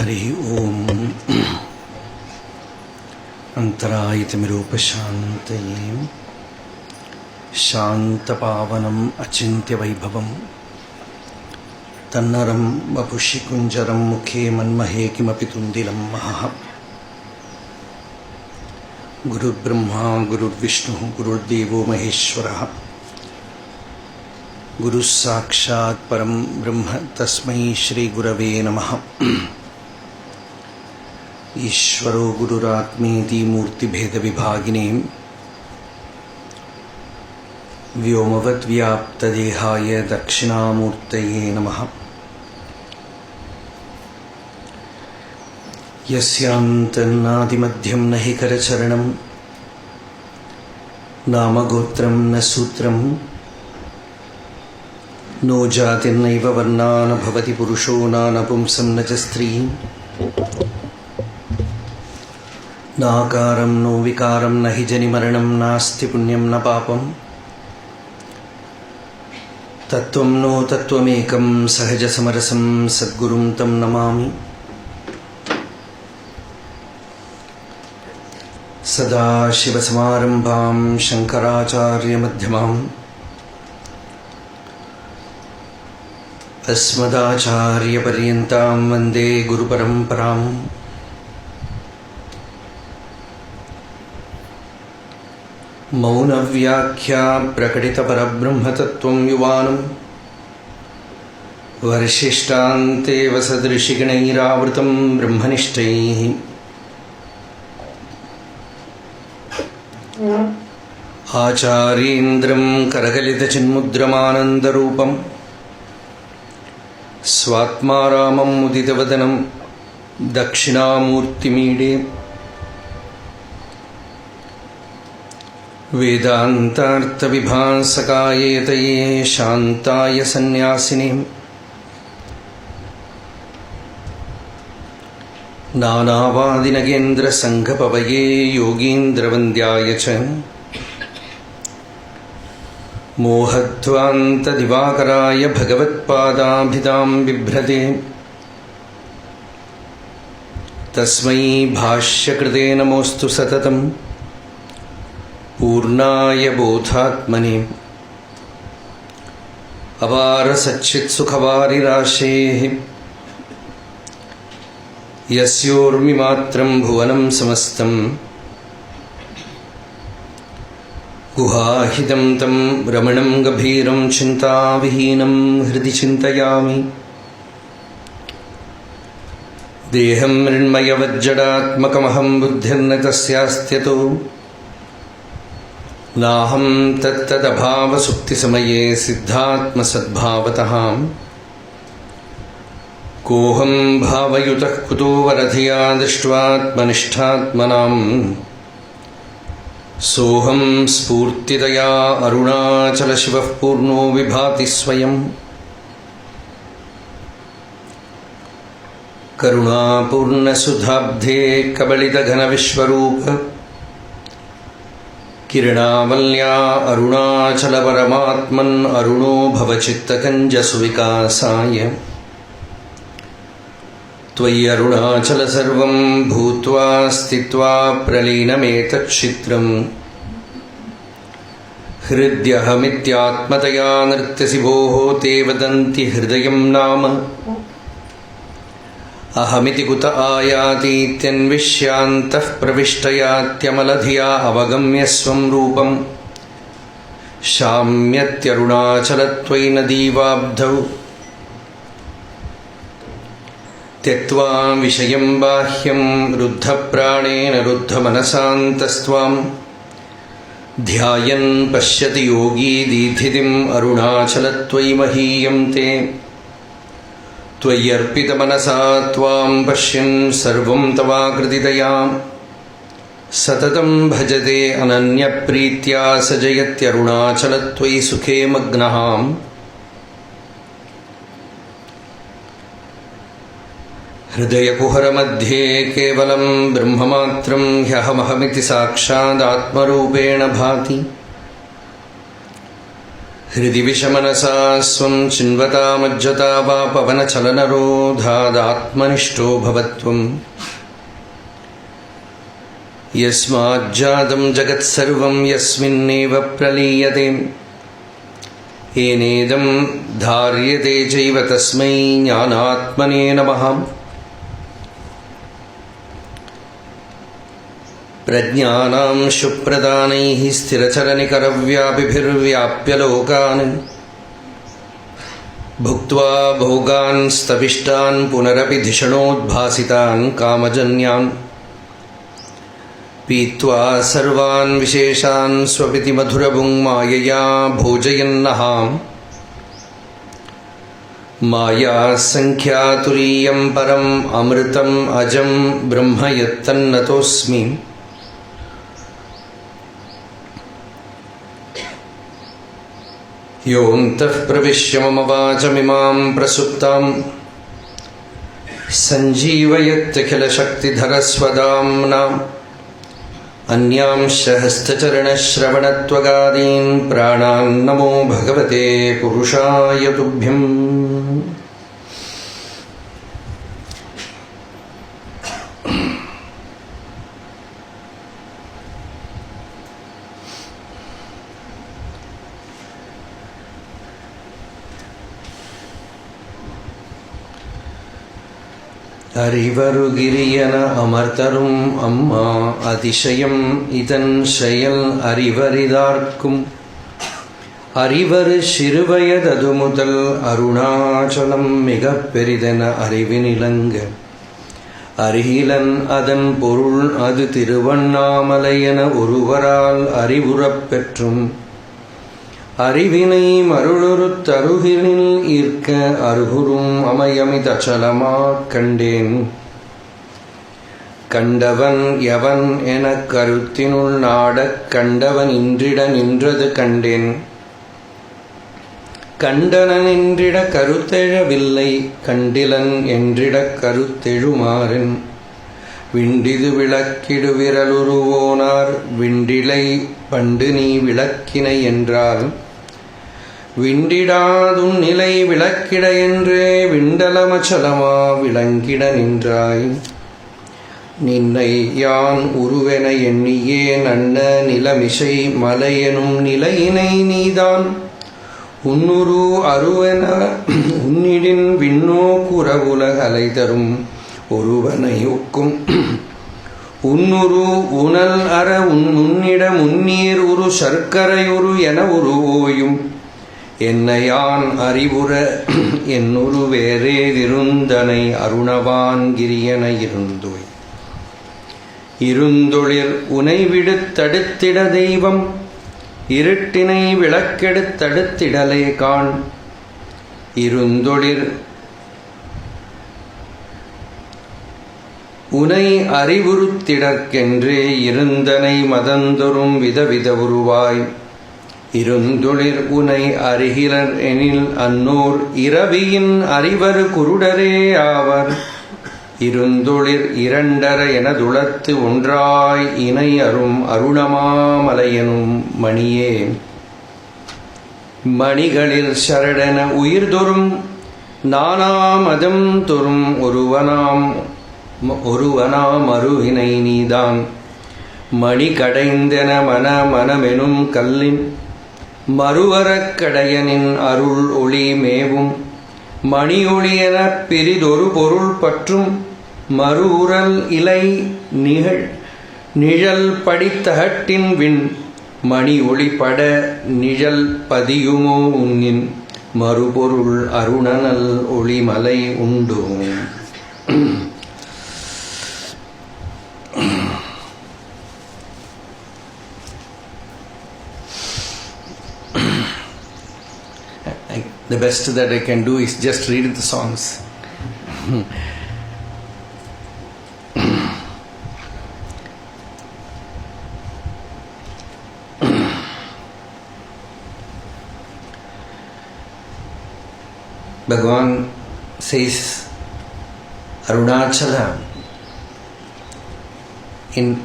हरि ओम अंतरायतिमिरोपशान्तये शान्तपावनम् अचिन्त्यवैभवम् तन्नरं वपुषि कुञ्जरं मुखे मन्महे किमपि तुन्दिलं महः। गुरुर्ब्रह्मा गुरुर्विष्णुः गुरुर्देवो महेश्वरः गुरुः साक्षात् परं ब्रह्म तस्मै श्रीगुरवे नमः। ईश्वरो गुरुरात्मेति मूर्तिभेदविभागिने व्योमवद्व्याप्तदेहाय दक्षिणामूर्तये नमः। यस्यान्तन्नादिमध्यं न हि करचरणं नामगोत्रं न सूत्रं नो जातिर्नैव वर्णा न भवति पुरुषो नानपुंसं न च स्त्री नाकारं नो विकारं न हि जनिमरणं नास्ति पुण्यं न पापं तत्त्वं नो तत्त्वमेकं सहजसमरसं सद्गुरुं तं नमामि। सदाशिवसमारम्भां शङ्कराचार्यमध्यमाम् अस्मदाचार्यपर्यन्तां वन्दे गुरुपरम्पराम्। मौनव्याख्या प्रकटितपरब्रह्मतत्त्वं युवानं वर्षिष्टान्तेव सदृशिगणैरावृतं ब्रह्मनिष्ठैः आचार्येन्द्रं करकलितचिन्मुद्रमानन्दरूपं स्वात्मा रामं मुदितवदनं दक्षिणामूर्तिमीडे वेदान्तार्थविभासकाय यतये शान्ताय सन्न्यासिने नानावादिनगेन्द्रसङ्घपवये योगीन्द्रवन्द्याय च मोहध्वान्तदिवाकराय भगवत्पादाभिधां बिभ्रते तस्मै भाष्यकृते नमोऽस्तु सततं पूर्णाय बोधात्मने अपारसच्चित्सुखवारिराशेः यस्योर्मिमात्रं भुवनं समस्तं गुहाहितं तं रमणं गभीरं चिन्ताविहीनं हृदि चिन्तयामि। देहं मृण्मयवज्जडात्मकमहं बुद्धिर्न तस्यास्त्यतो नाहं तत्तदभावसुप्तिसमये सिद्धात्मसद्भावतः कोऽहं भावयुतः कुतो वरधिया दृष्ट्वात्मनिष्ठात्मनां सोऽहं स्फूर्तिदया अरुणाचलशिवः पूर्णो विभाति स्वयं। करुणापूर्णसुधाब्धे कबलितघनविश्वरूप किरणावल्या अरुणाचलपरमात्मन् अरुणो भवचित्तकञ्जसुविकासाय त्वयि अरुणाचल सर्वं भूत्वा स्थित्वा प्रलीनमेतच्छित्रं हृद्यहमित्यात्मतया नृत्यसि भोः ते वदन्ति हृदयं नाम अहमिति कुत आयातीत्यन्विष्यान्तः प्रविष्टयात्यमलधिया अवगम्य स्वं रूपं शाम्यत्यरुणाचलत्वयि नदीवाब्धौ त्यक्त्वा विषयं बाह्यं रुद्धप्राणेन रुद्धमनसान्तस्त्वां ध्यायन् पश्यति योगी दीधितिम् अरुणाचलत्वयि महीयं ते त्वय्यर्पितमनसा त्वां पश्यन् सर्वं तवाकृतितया सततं भजते अनन्यप्रीत्या स जयत्यरुणाचलत्वयि सुखे मग्नः। हृदयकुहरमध्ये केवलं ब्रह्ममात्रं ह्यहमहमिति साक्षादात्मरूपेण भाति हृदि विषमनसा स्वं चिन्वतामज्जता वा पवनचलनरोधादात्मनिष्ठो भवत्वम् यस्माज्जातं जगत्सर्वं यस्मिन्नेव प्रलीयते येनेदं धार्यते चैव तस्मै ज्ञानात्मने नमः। प्रज्ञानां शुप्रदानैः स्थिरचरनिकरव्यापिभिर्व्याप्य लोकान् भुक्त्वा भोगान् स्तविष्टान् पुनरपि धिषणोद्भासितान् कामजन्यान् पीत्वा सर्वान् विशेषान् स्वपिति मधुरभुङ् मायया भोजयन्नः मायासङ्ख्यातुरीयं परम् अमृतम् अजं ब्रह्म यत्तन्नतोऽस्मि। योऽन्तः प्रविश्य मम वाचमिमां प्रसुप्तां सञ्जीवयत्यखिलशक्तिधरस्वदाम्ना अन्यांश हस्तचरणश्रवणत्वगादीन् प्राणान् नमो भगवते पुरुषाय तुभ्यम्। அறிவருகிரியன அமர்த்தரும் அம்மா அதிசயம் இதன் செயல் அறிவரிதார்க்கும் அறிவரு சிறுவயதது முதல் அருணாச்சலம் மிக பெரிதென அறிவினிலங்க அருகிலன் அதன் பொருள் அது திருவண்ணாமலை என ஒருவரால் அறிவுறப் பெற்றும் அறிவினை மருளுருத் தருகினில் ஈர்க்க அருகுரும் அமையமிதச்சலமாக் கண்டேன். கண்டவன் எவன் எனக் கருத்தினுள் நாடக் கண்டவன் இன்றிட நின்றது கண்டேன். கண்டனன் என்றிட கருத்தெழவில்லை கண்டிலன் என்றிடக் கருத்தெழுமாறன். விண்டிது விளக்கிடு விரலுருவோனார் விண்டிலை பண்டு நீ விளக்கினை என்றால் விண்டிடாதுன் நிலை விளக்கிட என்றே விண்டலமச்சலமா விளங்கிட நின்றாய். நின்னை யான் உருவென எண்ணியே நன்ன நிலமிசை மலையெனும் நிலையினை நீதான் உன்னுரு அருவென உன்னிடின் விண்ணோக்குறவுலகலை தரும் ஒருவனை ஒக்கும் உன்னுரு உணல் அற உன்னிட முன்னீர் உரு சர்க்கரையுரு என உருவோயும் என்னையான் அறிவுற என்னுரு வேறே இருந்தனை அருணவான் கிரியன இருந்தோய். இருந்தொழிர் உனை விடுத்தடுத்திட தெய்வம் இருட்டினை விளக்கெடுத்தடுத்திடலே காண். இருந்தொழிர் உனை அறிவுறுத்திடற்கென்றே இருந்தனை மதந்தொரும் விதவித உருவாய். இருந்தொழிர் உனை அருகிலர் எனில் அன்னோர் இரவியின் அறிவரு குருடரே ஆவர். இருந்தொழிர் இரண்டர எனதுளத்து ஒன்றாய் இணை அரும் அருணமாமலையனும் மணியே. மணிகளில் சரடென உயிர்தொரும் நானாமதம் தொரும் ஒருவனாம் அருவினை நீதான். மணி கடைந்தென மனமெனும் கல்லின் மறுவரக் கடையனின் அருள் ஒளி மேவும். மணி ஒளி எனப் பிரிதொரு பொருள் பற்றும் மறுவுரல் இலை நிழல் படித்தகட்டின் விண். மணி ஒளிபட நிழல் பதியுமோ உன்னின் மறுபொருள் அருணனல் ஒளிமலை உண்டோ. The best that I can do is just read the songs. Bhagavan says Arunachala in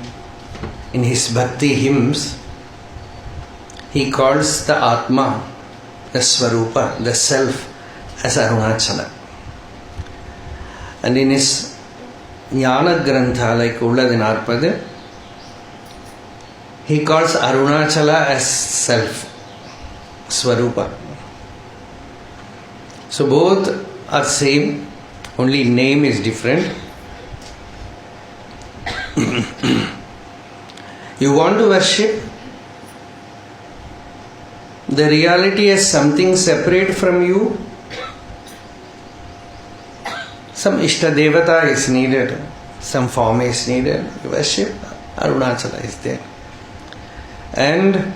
his bhakti hymns, he calls the Atma the Swarupa, the self, as Arunachala. And in his Jnana Grantha, like Ulladinarpada, he calls Arunachala as self, Swarupa. So both are same, only name is different. You want to worship the reality as something separate from you. Some Ishtadevata is needed, some form is needed. You worship, Arunachala is there. And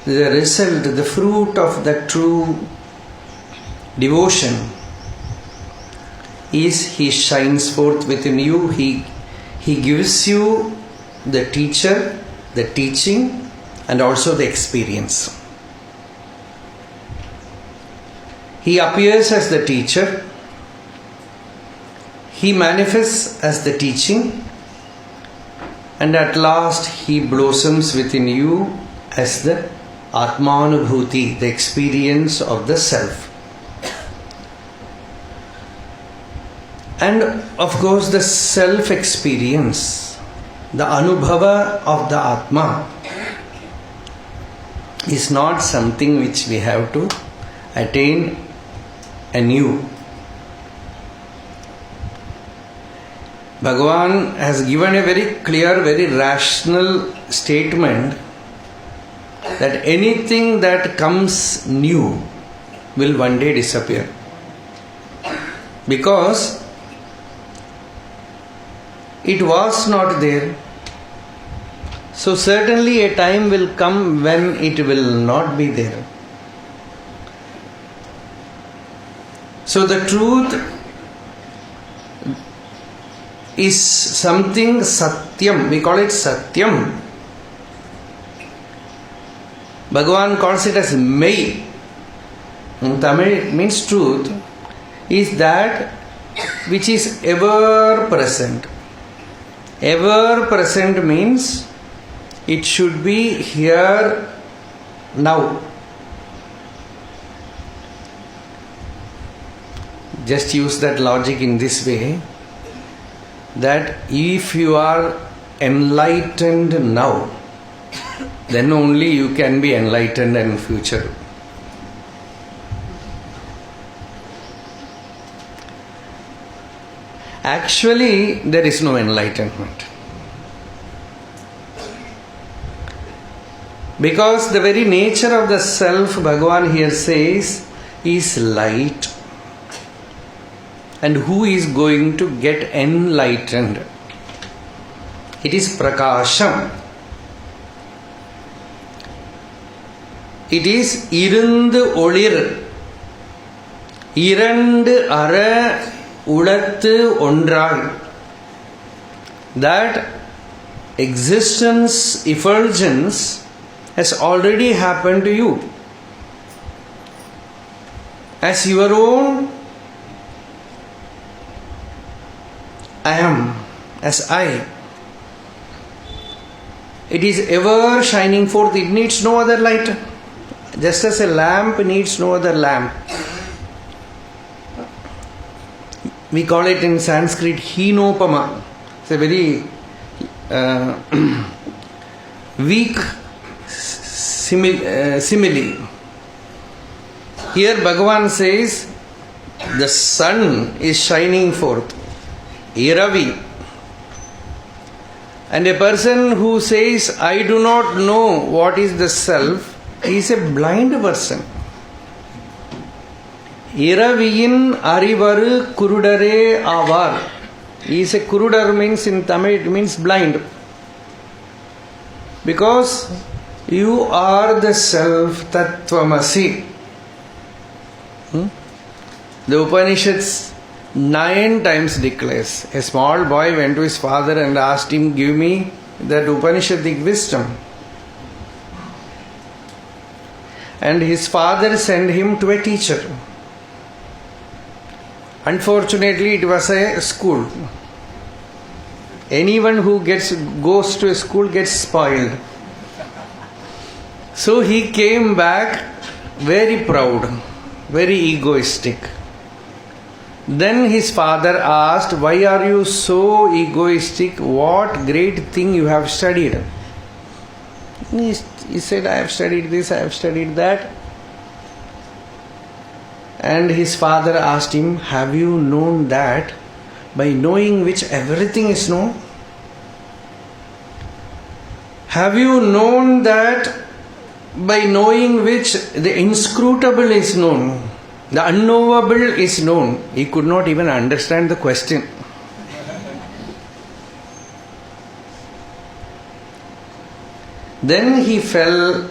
the result, the fruit of the true devotion is he shines forth within you. He gives you the teacher, the teaching, and also the experience. He appears as the teacher. He manifests as the teaching, and at last he blossoms within you as the Atmanubhuti, the experience of the self. And of course, the self experience, the Anubhava of the Atma, is not something which we have to attain anew. Bhagavan has given a very clear, very rational statement that anything that comes new will one day disappear. Because it was not there. So certainly a time will come when it will not be there. So the truth is something satyam. We call it satyam. Bhagavan calls it as mei. In Tamil it means truth. Is that which is ever present. Ever present means it should be here now. Just use that logic in this way, that if you are enlightened now, then only you can be enlightened in future. Actually, there is no enlightenment. Because the very nature of the self, Bhagavan here says, is light. And who is going to get enlightened? It is Prakasham. It is Irundu Olir. Irandu Ara Ulathu Ondrai. That existence, effulgence has already happened to you. As your own I am, as I. It is ever shining forth. It needs no other light. Just as a lamp needs no other lamp. We call it in Sanskrit Hinopama. It's a very weak simile. Here Bhagavan says the sun is shining forth. Iravi. And a person who says, I do not know what is the self, is a blind person. Iraviyin arivaru kurudare avar. He is a kurudar, means in Tamil it means blind. Because you are the self tattvamasi. The Upanishads 9 times declares. A small boy went to his father and asked him, give me that Upanishadic wisdom. And his father sent him to a teacher. Unfortunately, it was a school. Anyone who goes to a school gets spoiled. So he came back very proud, very egoistic. Then his father asked, "Why are you so egoistic? What great thing you have studied?" He said, "I have studied this, I have studied that." And his father asked him, "Have you known that by knowing which everything is known? Have you known that by knowing which the inscrutable is known, the unknowable is known?" He could not even understand the question. Then he fell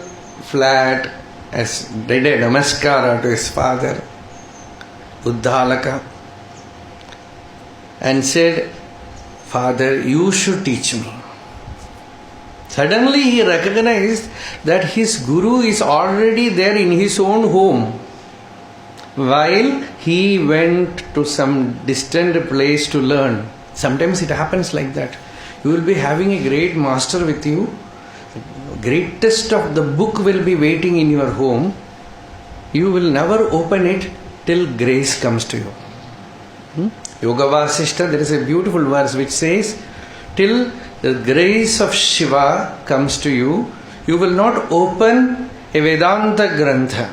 flat as did a namaskara to his father, Uddalaka, and said, "Father, you should teach me." Suddenly he recognized that his guru is already there in his own home, while he went to some distant place to learn. Sometimes it happens like that. You will be having a great master with you. The greatest of the book will be waiting in your home. You will never open it till grace comes to you. Yoga Vasishta, there is a beautiful verse which says, till the grace of Shiva comes to you, you will not open a Vedanta Grantha.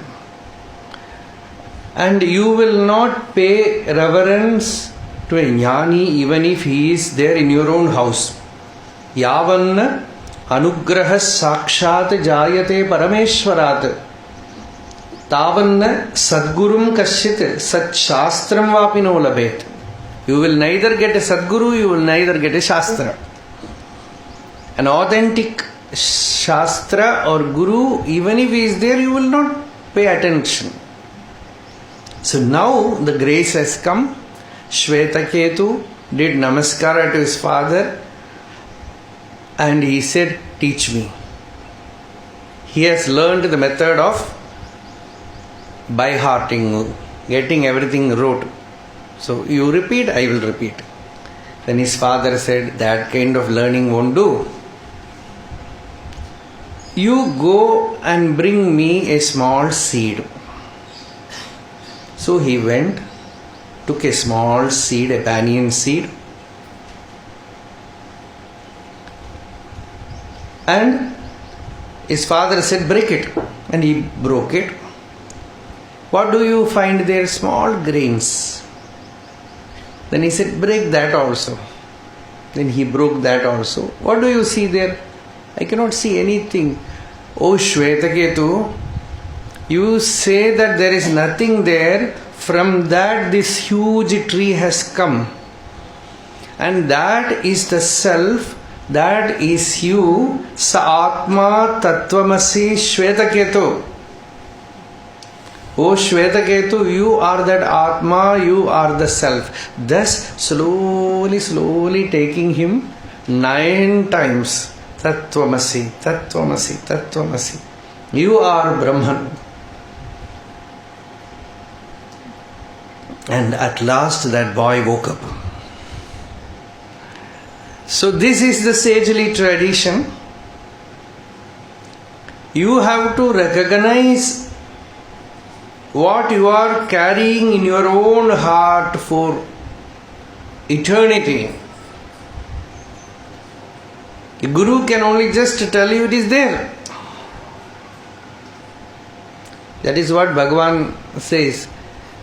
And you will not pay reverence to a Jnani even if he is there in your own house. Yavanna anugrahas sakshat jayate parameshwarat tavanna sadgurum kasyit sat shastram vapi no labet. You will neither get a Sadguru, you will neither get a Shastra. An authentic Shastra or Guru, even if he is there, you will not pay attention. So now the grace has come. Shvetaketu did namaskara to his father and he said, "Teach me." He has learned the method of by-hearting, getting everything rote. So you repeat, I will repeat. Then his father said, "That kind of learning won't do. You go and bring me a small seed." So he went, took a small seed, a banyan seed, and his father said, "Break it." And he broke it. What do you find there? Small grains. Then he said, "Break that also." Then he broke that also. What do you see there? "I cannot see anything." "Oh Shvetaketu, you say that there is nothing there. From that this huge tree has come. And that is the self, that is you. Sa Atma Tattvamasi Shvetaketu. Oh Shvetaketu, you are that Atma, you are the self. Thus slowly taking him 9 times. Tattvamasi, Tattvamasi, Tattvamasi. You are Brahman. And at last that boy woke up. So this is the sagely tradition. You have to recognize what you are carrying in your own heart for eternity. The Guru can only just tell you it is there. That is what Bhagavan says.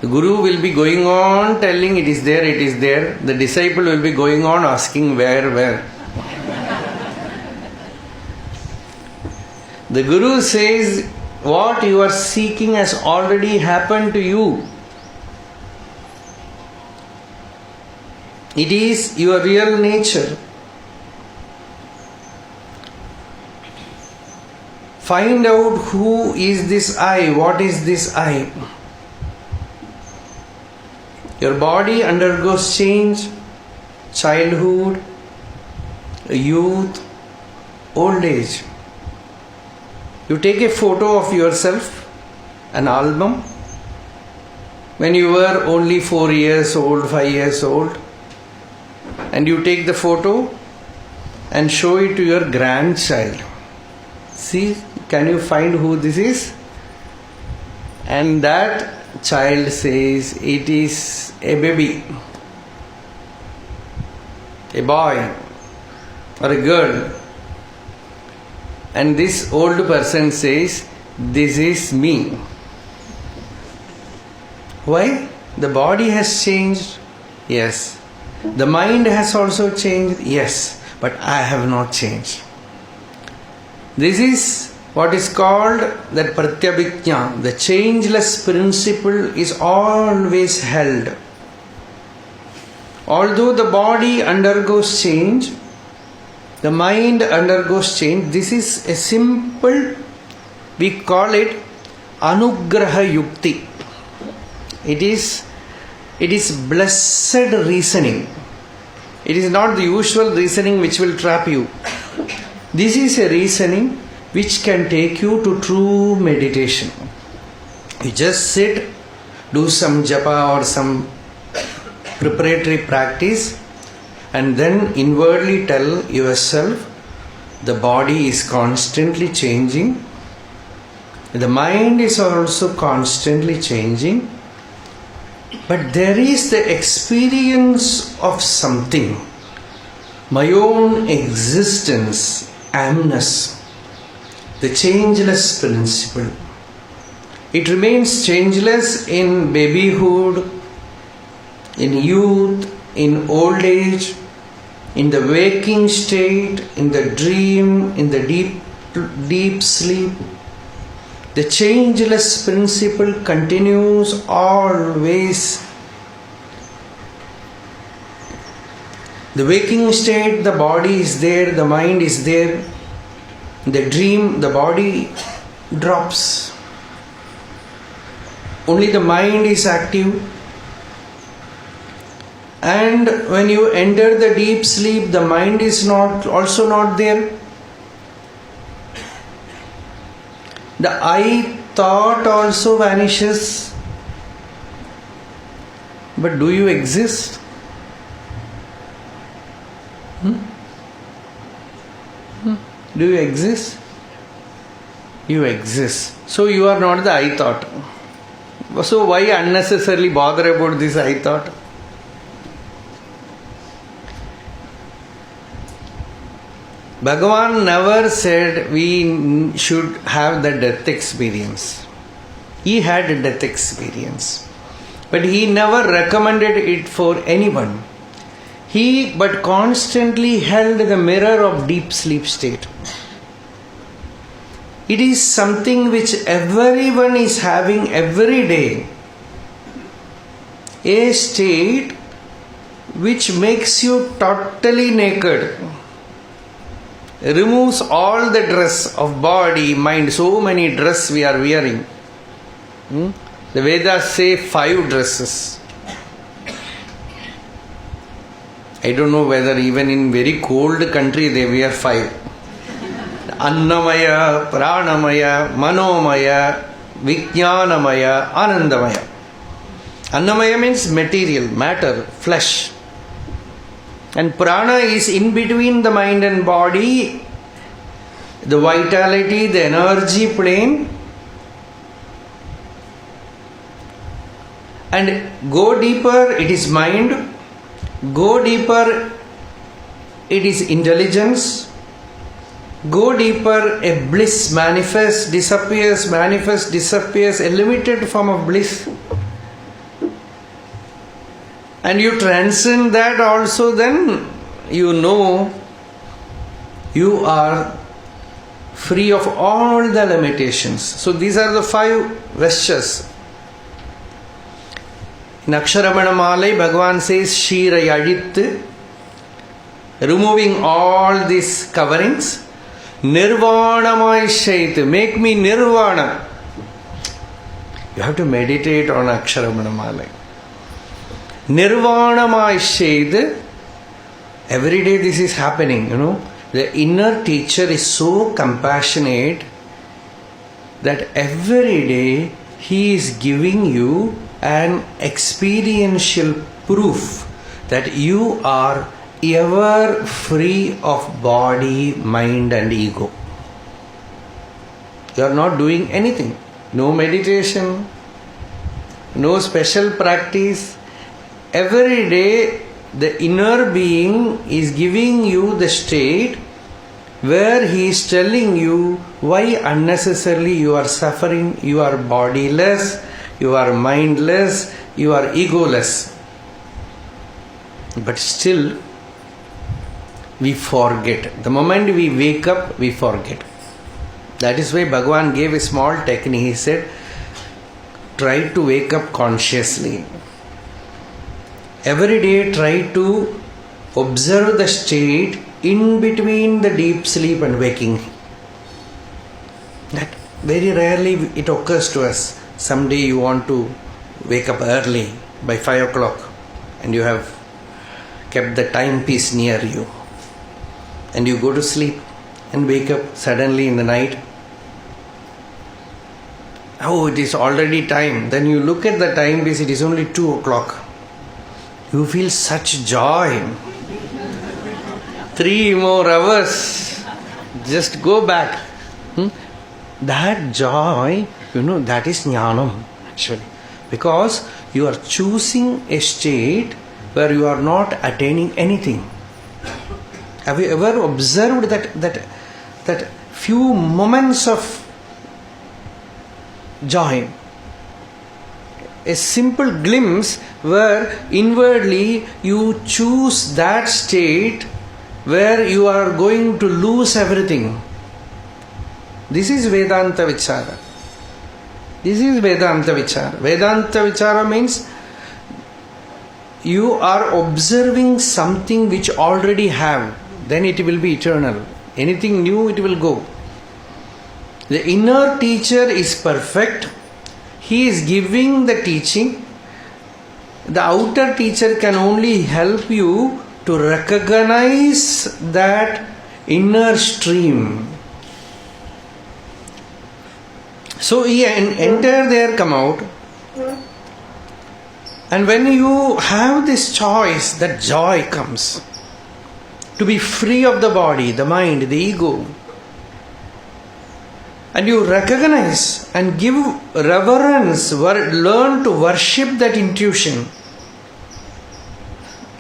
The Guru will be going on telling it is there, it is there. The disciple will be going on asking where. The Guru says what you are seeking has already happened to you. It is your real nature. Find out who is this I, what is this I. Your body undergoes change, childhood, youth, old age. You take a photo of yourself, an album, when you were only 4 years old, 5 years old, and you take the photo and show it to your grandchild. See, can you find who this is? And that child says it is a baby, a boy or a girl. And this old person says, this is me. Why? The body has changed. Yes. The mind has also changed. Yes. But I have not changed. This is what is called that pratyabhijna. The changeless principle is always held. Although the body undergoes change, the mind undergoes change. This is a simple, we call it anugraha yukti. It is blessed reasoning. It is not the usual reasoning which will trap you. This is a reasoning which can take you to true meditation. You just sit, do some japa or some preparatory practice, and then inwardly tell yourself, the body is constantly changing, the mind is also constantly changing, but there is the experience of something, my own existence, amness, the changeless principle. It remains changeless in babyhood, in youth, in old age, in the waking state, in the dream, in the deep sleep. The changeless principle continues always. The waking state, the body is there, the mind is there. The dream, the body drops. Only the mind is active. And when you enter the deep sleep, the mind is also not there. The I thought also vanishes. But do you exist? Do you exist? You exist. So you are not the I thought. So why unnecessarily bother about this I thought? Bhagavan never said we should have the death experience. He had a death experience. But he never recommended it for anyone. He but constantly held the mirror of deep sleep state. It is something which everyone is having every day. A state which makes you totally naked. Removes all the dress of body, mind. So many dress we are wearing. The Vedas say 5 dresses. I don't know whether even in very cold country they wear 5. Annamaya, Pranamaya, Manomaya, Vijnanamaya, Anandamaya. Annamaya means material, matter, flesh. And prana is in between the mind and body, the vitality, the energy plane. And go deeper, it is mind. Go deeper, it is intelligence. Go deeper, a bliss manifests, disappears, a limited form of bliss. And you transcend that also, then you know you are free of all the limitations. So these are the 5 vestures. In Ramanacharanatirtha, Bhagavan says, Shira Yadit, removing all these coverings, Nirvanamai Shait, make me Nirvana. You have to meditate on Ramanacharanatirtha. Nirvanamai Shait, every day this is happening, The inner teacher is so compassionate that every day he is giving you an experiential proof that you are ever free of body, mind and ego. You are not doing anything. No meditation, no special practice. Every day the inner being is giving you the state where he is telling you why unnecessarily you are suffering, you are bodiless, you are mindless, you are egoless. But still, we forget. The moment we wake up, we forget. That is why Bhagavan gave a small technique. He said, try to wake up consciously. Every day try to observe the state in between the deep sleep and waking. That very rarely it occurs to us. Someday you want to wake up early by 5 o'clock and you have kept the timepiece near you. And you go to sleep and wake up suddenly in the night. Oh, it is already time. Then you look at the timepiece, it is only 2 o'clock. You feel such joy. 3 more hours. Just go back. That joy, that is jnanam actually. Because you are choosing a state where you are not attaining anything. Have you ever observed that few moments of joy? A simple glimpse where inwardly you choose that state where you are going to lose everything. This is Vedanta Vichara. This is Vedanta Vichara. Vedanta Vichara means you are observing something which already have. Then it will be eternal. Anything new, it will go. The inner teacher is perfect. He is giving the teaching. The outer teacher can only help you to recognize that inner stream. So he enter there, come out. And when you have this choice, that joy comes. To be free of the body, the mind, the ego. And you recognize and give reverence, learn to worship that intuition.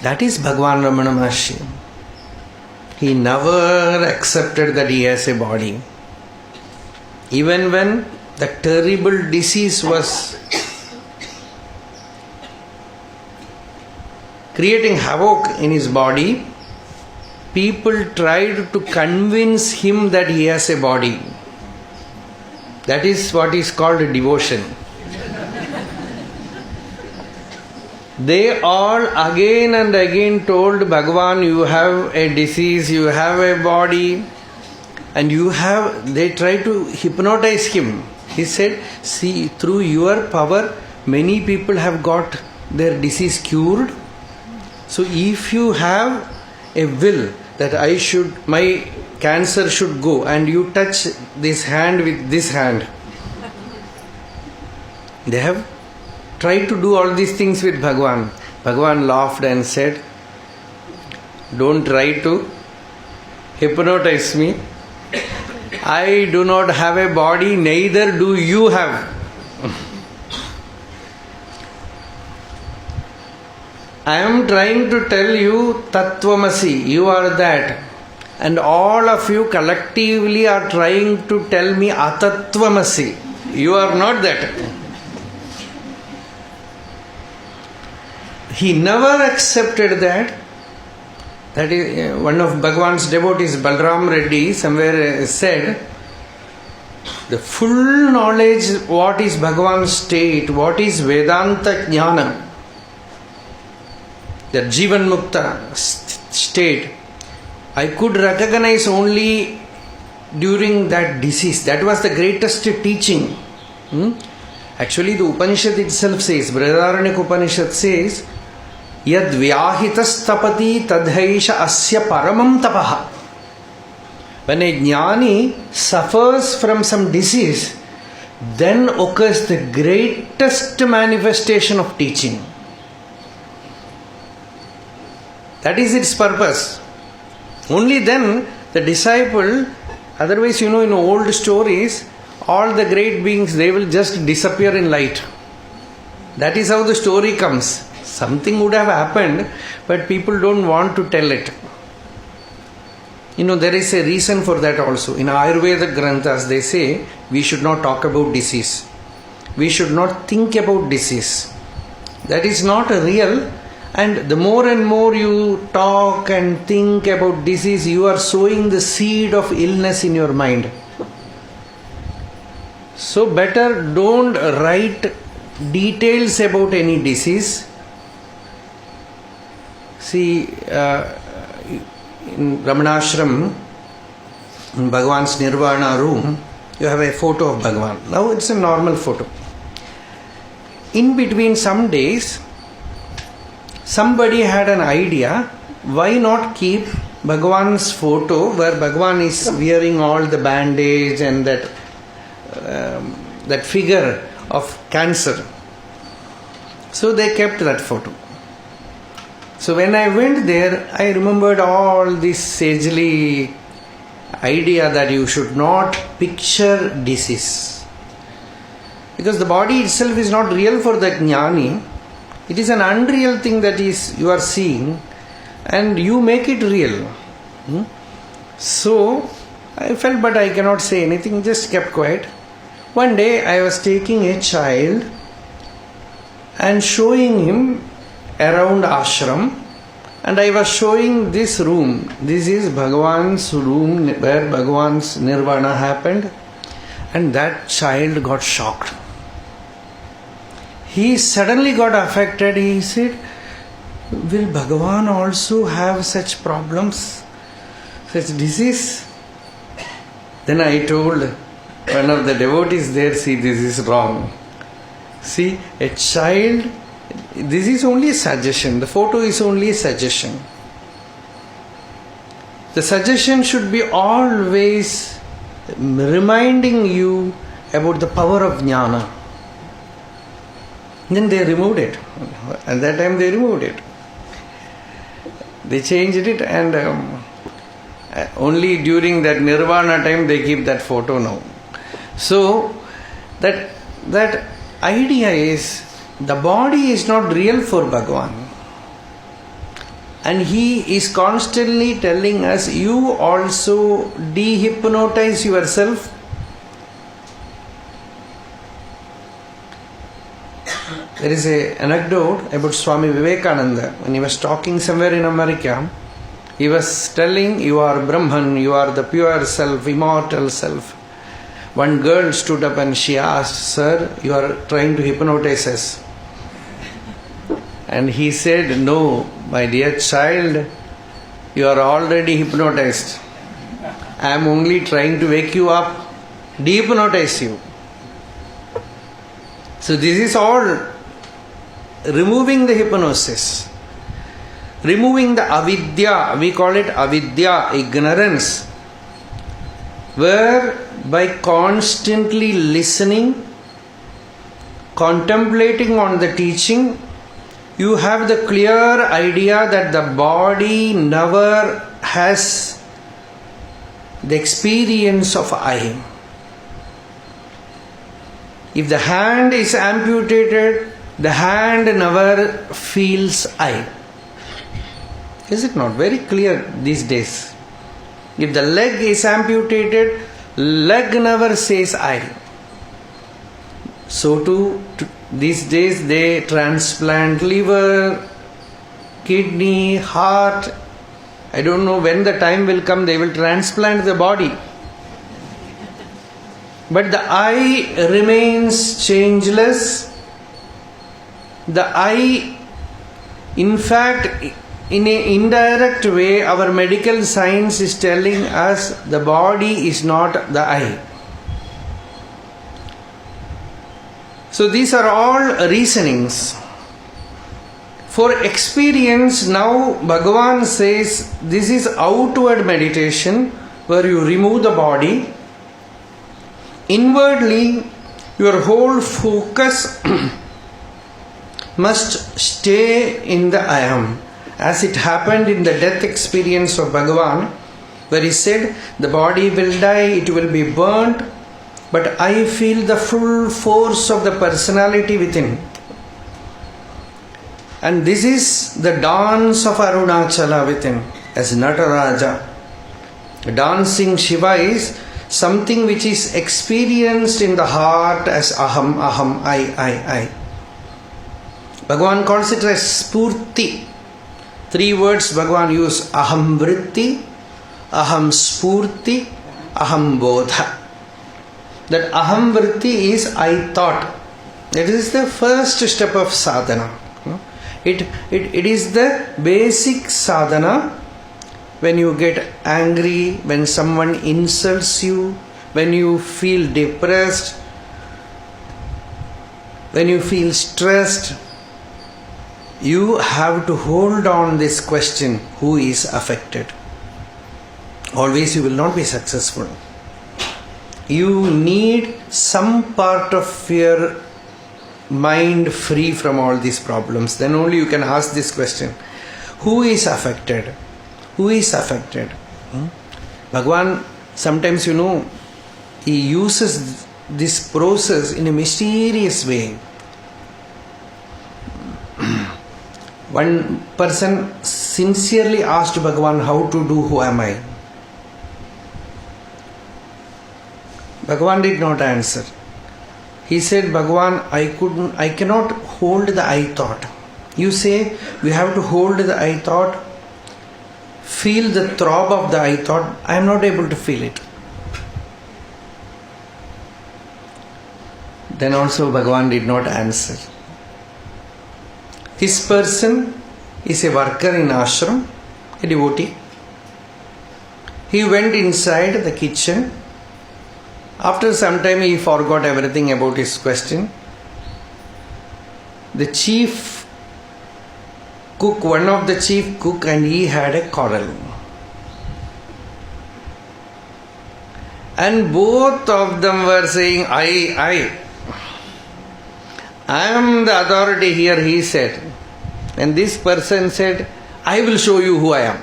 That is Bhagavan Ramana Maharshi. He never accepted that he has a body. Even when the terrible disease was creating havoc in his body, people tried to convince him that he has a body. That is what is called devotion. They all again and again told Bhagavan, you have a disease, you have a body, and they tried to hypnotize him. He said, see, through your power, many people have got their disease cured. So if you have a will that my cancer should go, and you touch this hand with this hand. They have tried to do all these things with Bhagavan. Bhagavan laughed and said, don't try to hypnotize me. I do not have a body, neither do you have. I am trying to tell you Tattvamasi, you are that. And all of you collectively are trying to tell me Atatvamasi, you are not that. He never accepted that. That is one of Bhagavan's devotees, Balram Reddy, somewhere said, the full knowledge, what is Bhagavan's state, what is Vedanta Jnana, the Jivan Mukta state, I could recognize only during that disease. That was the greatest teaching. Actually, the Upanishad itself says, Brihadaranyaka Upanishad says, Yad vyahitas tapati tadhaisha asya paramam tapaha. When a jnani suffers from some disease, then occurs the greatest manifestation of teaching. That is its purpose. Only then the disciple, otherwise in old stories, all the great beings, they will just disappear in light. That is how the story comes. Something would have happened, but people don't want to tell it. There is a reason for that also. In Ayurveda Granthas, they say we should not talk about disease. We should not think about disease. That is not real. And the more and more you talk and think about disease, you are sowing the seed of illness in your mind. So better don't write details about any disease. See, in Ramanacharanatirtha, in Bhagavan's Nirvana room, you have a photo of Bhagavan. Now it's a normal photo. In between some days, somebody had an idea, why not keep Bhagavan's photo where Bhagavan is wearing all the bandage and that figure of cancer. So they kept that photo. So when I went there, I remembered all this sagely idea that you should not picture disease. Because the body itself is not real for the jnani. It is an unreal thing that you are seeing, and you make it real. So I felt, but I cannot say anything, just kept quiet. One day I was taking a child and showing him around ashram, and I was showing this room. This is Bhagavan's room where Bhagavan's nirvana happened, and that child got shocked. He suddenly got affected. He said, will Bhagavan also have such problems, such disease? Then I told one of the devotees there, see, this is wrong. See, a child, this is only a suggestion. The photo is only a suggestion. The suggestion should be always reminding you about the power of jnana. Then they removed it. At that time they removed it. They changed it, and only during that nirvana time they keep that photo now. So that idea is, the body is not real for Bhagavan. And he is constantly telling us, you also dehypnotize yourself. There is an anecdote about Swami Vivekananda. When he was talking somewhere in America, he was telling, you are Brahman, you are the pure self, immortal self. One girl stood up and she asked, sir, you are trying to hypnotize us. And he said, no, my dear child, you are already hypnotized. I am only trying to wake you up, dehypnotize you. So this is all removing the hypnosis, removing the avidya, we call it avidya, ignorance, where by constantly listening, contemplating on the teaching, you have the clear idea that the body never has the experience of I. If the hand is amputated, the hand never feels I. Is it not very clear these days? If the leg is amputated, leg never says I. So too, these days they transplant liver, kidney, heart. I don't know when the time will come, they will transplant the body. But the I remains changeless. The I, in fact, in an indirect way, our medical science is telling us the body is not the I. So these are all reasonings. For experience, now Bhagavan says this is outward meditation where you remove the body. Inwardly, your whole focus must stay in the I am. As it happened in the death experience of Bhagavan, where he said, the body will die, it will be burnt, but I feel the full force of the personality within. And this is the dance of Arunachala within as Nataraja. Dancing Shiva is something which is experienced in the heart as aham, aham, I. Bhagavan calls it as spurti. 3 words Bhagavan use: aham vritti, aham spurti, aham bodha. That aham vritti is I thought. That is the first step of sadhana. It is the basic sadhana. When you get angry, when someone insults you, when you feel depressed, when you feel stressed, you have to hold on this question: who is affected? Always you will not be successful. You need some part of your mind free from all these problems. Then only you can ask this question: who is affected? Who is affected? Bhagavan, sometimes he uses this process in a mysterious way. One person sincerely asked Bhagavan how to do who am I. Bhagavan did not answer. He said, Bhagavan, I cannot hold the I thought. You say we have to hold the I thought, feel the throb of the I thought. I am not able to feel it. Then also Bhagavan did not answer. This person is a worker in ashram, a devotee. He went inside the kitchen. After some time he forgot everything about his question. The chief cook, one of the chief cook, and he had a quarrel. And both of them were saying, I am the authority here, he said. And this person said, I will show you who I am.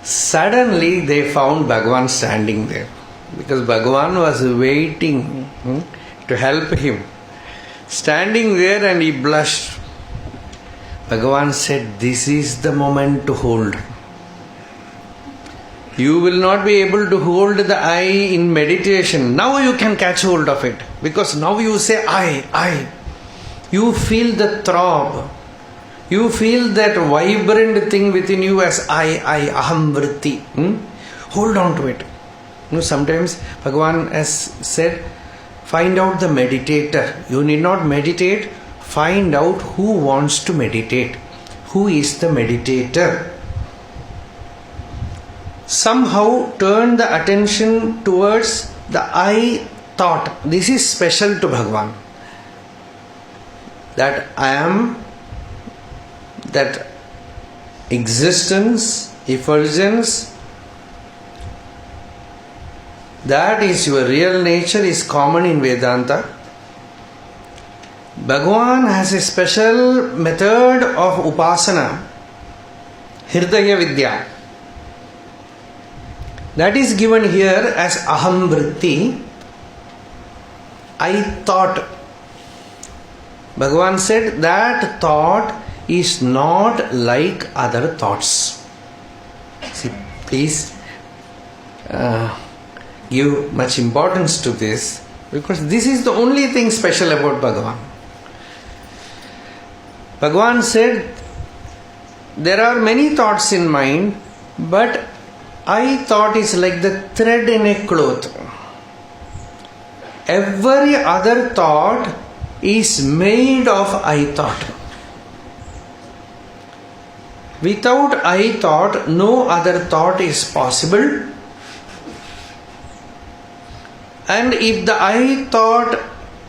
Suddenly they found Bhagavan standing there, because Bhagavan was waiting to help him. Standing there, and he blushed. Bhagavan said, this is the moment to hold. You will not be able to hold the I in meditation. Now you can catch hold of it, because now you say I. You feel the throb. You feel that vibrant thing within you as I, aham vritti. Hold on to it. Sometimes Bhagavan has said, find out the meditator. You need not meditate. Find out who wants to meditate. Who is the meditator? Somehow turn the attention towards the I thought. This is special to Bhagavan. That I am, that existence, effulgence, that is your real nature, is common in Vedanta. Bhagavan has a special method of upasana, Hridaya Vidya. That is given here as aham vritti, I thought. Bhagavan said that thought is not like other thoughts. See, please give much importance to this, because this is the only thing special about Bhagavan. Bhagavan said, there are many thoughts in mind, but I thought is like the thread in a cloth. Every other thought is made of I thought. Without I thought, no other thought is possible. And if the I thought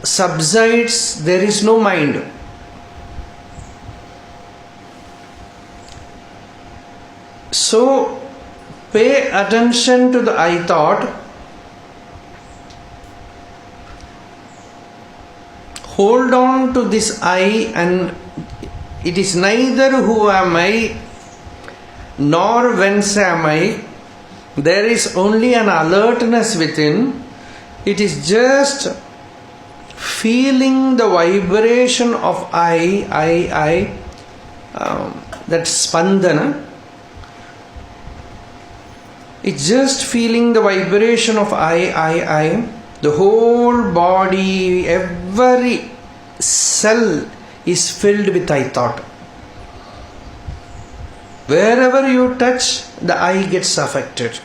subsides, there is no mind. So, pay attention to the I thought. Hold on to this I, and it is neither who am I nor whence am I. There is only an alertness within. It is just feeling the vibration of I, that spandana. It's just feeling the vibration of I. The whole body, every cell is filled with I thought. Wherever you touch, the I gets affected.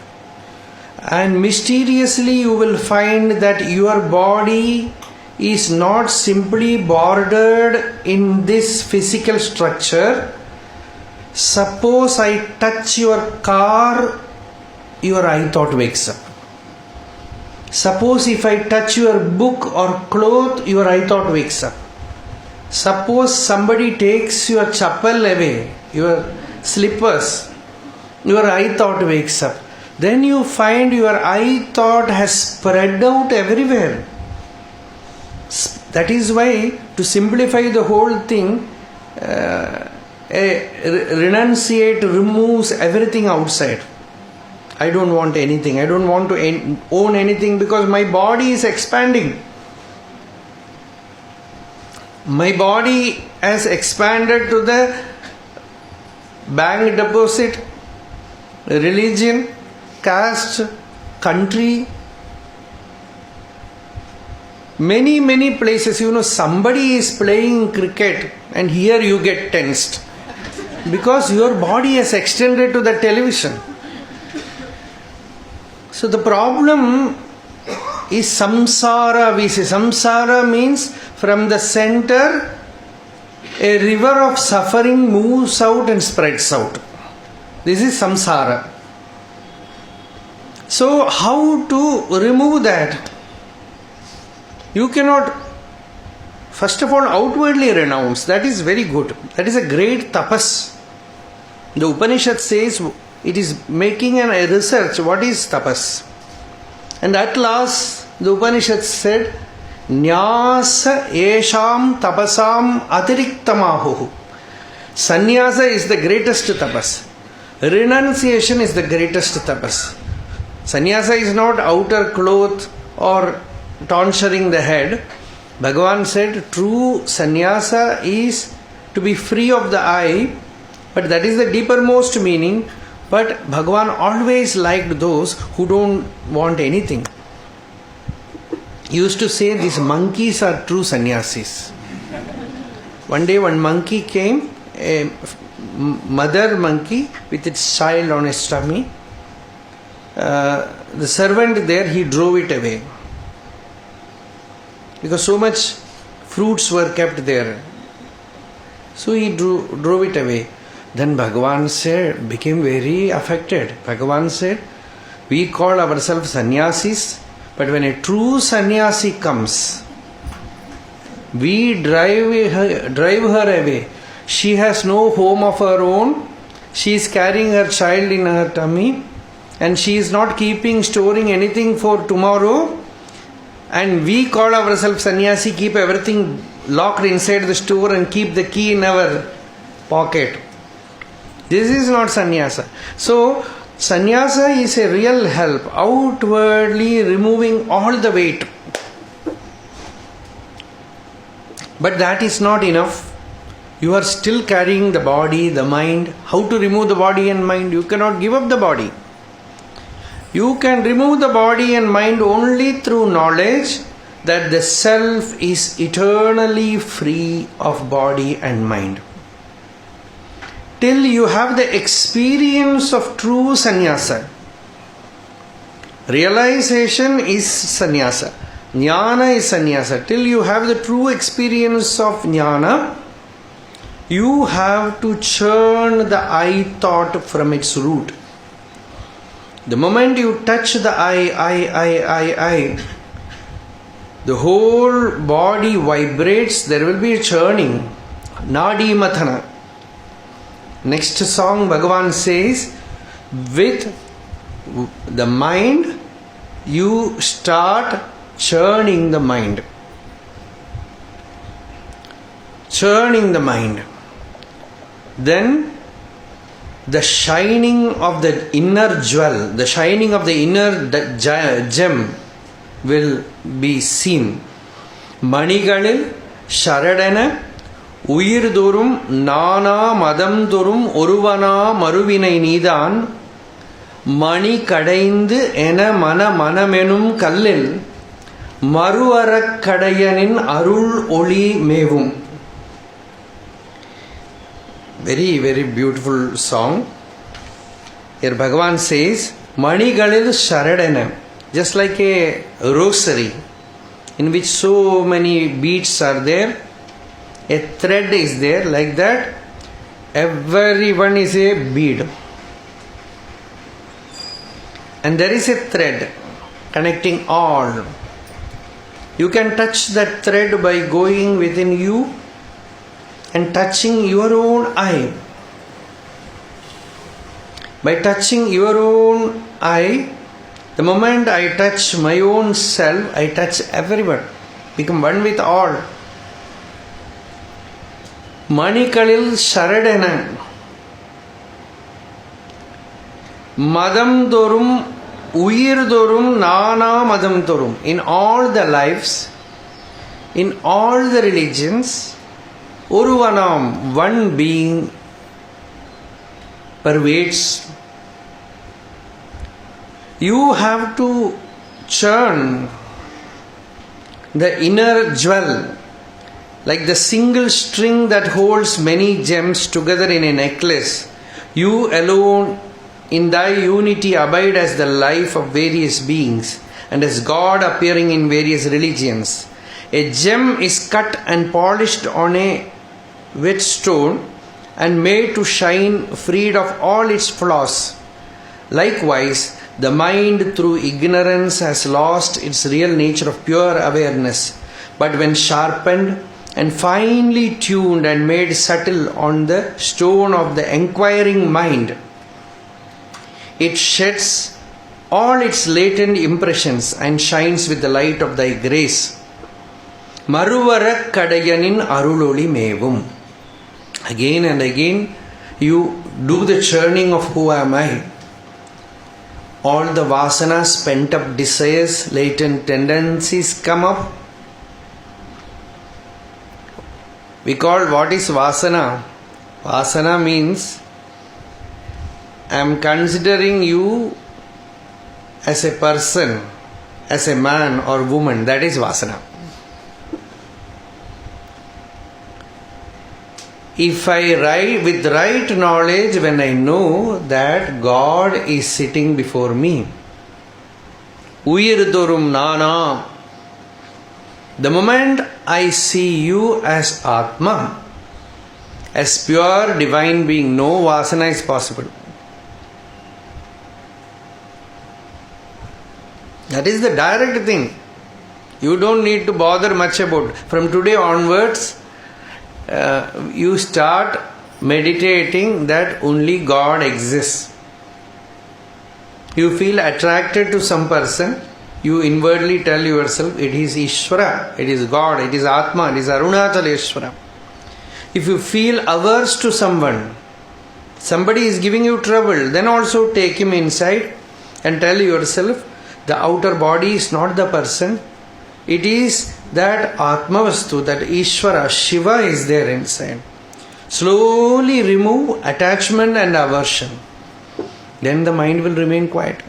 And mysteriously you will find that your body is not simply bordered in this physical structure. Suppose I touch your car, your I thought wakes up. Suppose if I touch your book or cloth, your I thought wakes up. Suppose somebody takes your chappal away, your slippers, your I thought wakes up. Then you find your I thought has spread out everywhere. That is why, to simplify the whole thing, renunciate removes everything outside. I don't want anything. I don't want to own anything because my body is expanding. My body has expanded to the bank deposit, religion, caste, country, many places. Somebody is playing cricket and here you get tensed because your body has extended to the television. So the problem is samsara. We say samsara means from the center a river of suffering moves out and spreads out. This is samsara. So how to remove that? You cannot, first of all, outwardly renounce. That is very good. That is a great tapas. The Upanishad says it is making a research. What is tapas? And at last the Upanishad said, Nyasa esham tapasam atiriktamahu. Sannyasa is the greatest tapas. Renunciation is the greatest tapas. Sannyasa is not outer cloth or tonsuring the head. Bhagavan said true sannyasa is to be free of the I, but that is the deepermost meaning. But Bhagavan always liked those who don't want anything. He used to say these monkeys are true sannyasis. One day one monkey came, a mother monkey with its child on its tummy. The servant there, he drove it away because so much fruits were kept there. So he drove it away. Then Bhagavan said, became very affected. Bhagavan said, we call ourselves sannyasis, but when a true sannyasi comes, we drive her away. She has no home of her own. She is carrying her child in her tummy and she is not storing anything for tomorrow. And we call ourselves sannyasi, keep everything locked inside the store and keep the key in our pocket. This is not sannyasa. So, sannyasa is a real help, outwardly removing all the weight. But that is not enough. You are still carrying the body, the mind. How to remove the body and mind? You cannot give up the body. You can remove the body and mind only through knowledge that the self is eternally free of body and mind. Till you have the experience of true sannyasa. Realization is sannyasa. Jnana is sannyasa. Till you have the true experience of jnana, you have to churn the I thought from its root. The moment you touch the I, the whole body vibrates, there will be a churning. Nadi mathana. Next song, Bhagavan says, with the mind, you start churning the mind. Churning the mind. Then the shining of the inner jewel, the shining of the inner gem will be seen. மணிகளில் ஷரடன உயிர்தொறும் நானா மதம் தொறும் ஒருவனா மறுவினை நீதான் மணி கடைந்து என மனமெனும் கல்லில் மறுவரக்கடையனின் அருள் ஒளி மேவும். Very, very beautiful song. Here Bhagavan says, Manigalil Sharadana, just like a rosary in which so many beads are there, a thread is there, like that, everyone is a bead. And there is a thread connecting all. You can touch that thread by going within you and touching your own eye. By touching your own eye, the moment I touch my own self, I touch everyone. Become one with all. Manikalil Sharadana. Madam Dorum, Uyir Dorum, Nana Madam Dorum. In all the lives, in all the religions, Uruvanam, one being, pervades. You have to churn the inner jewel, like the single string that holds many gems together in a necklace. You alone in thy unity abide as the life of various beings and as God appearing in various religions. A gem is cut and polished on a whetstone and made to shine freed of all its flaws. Likewise, the mind through ignorance has lost its real nature of pure awareness, but when sharpened and finely tuned and made subtle on the stone of the enquiring mind, it sheds all its latent impressions and shines with the light of thy grace. Maruvarak kadayanin aruloli mevum. Again and again you do the churning of who am I. All the vasanas, pent up desires, latent tendencies come up. We call what is vasana? Vasana means I am considering you as a person, as a man or woman. That is vasana. If I write with right knowledge, when I know that God is sitting before me, Uyirdorum Nana, the moment I see you as Atma, as pure divine being, no vasana is possible. That is the direct thing. You don't need to bother much about. From today onwards, you start meditating that only God exists. You feel attracted to some person, you inwardly tell yourself it is Ishvara, it is God, it is Atma, it is Arunachala Ashtakam. If you feel averse to someone, somebody is giving you trouble, then also take him inside and tell yourself the outer body is not the person. It is that Atmavastu, that Ishvara, Shiva is there inside. Slowly remove attachment and aversion. Then the mind will remain quiet.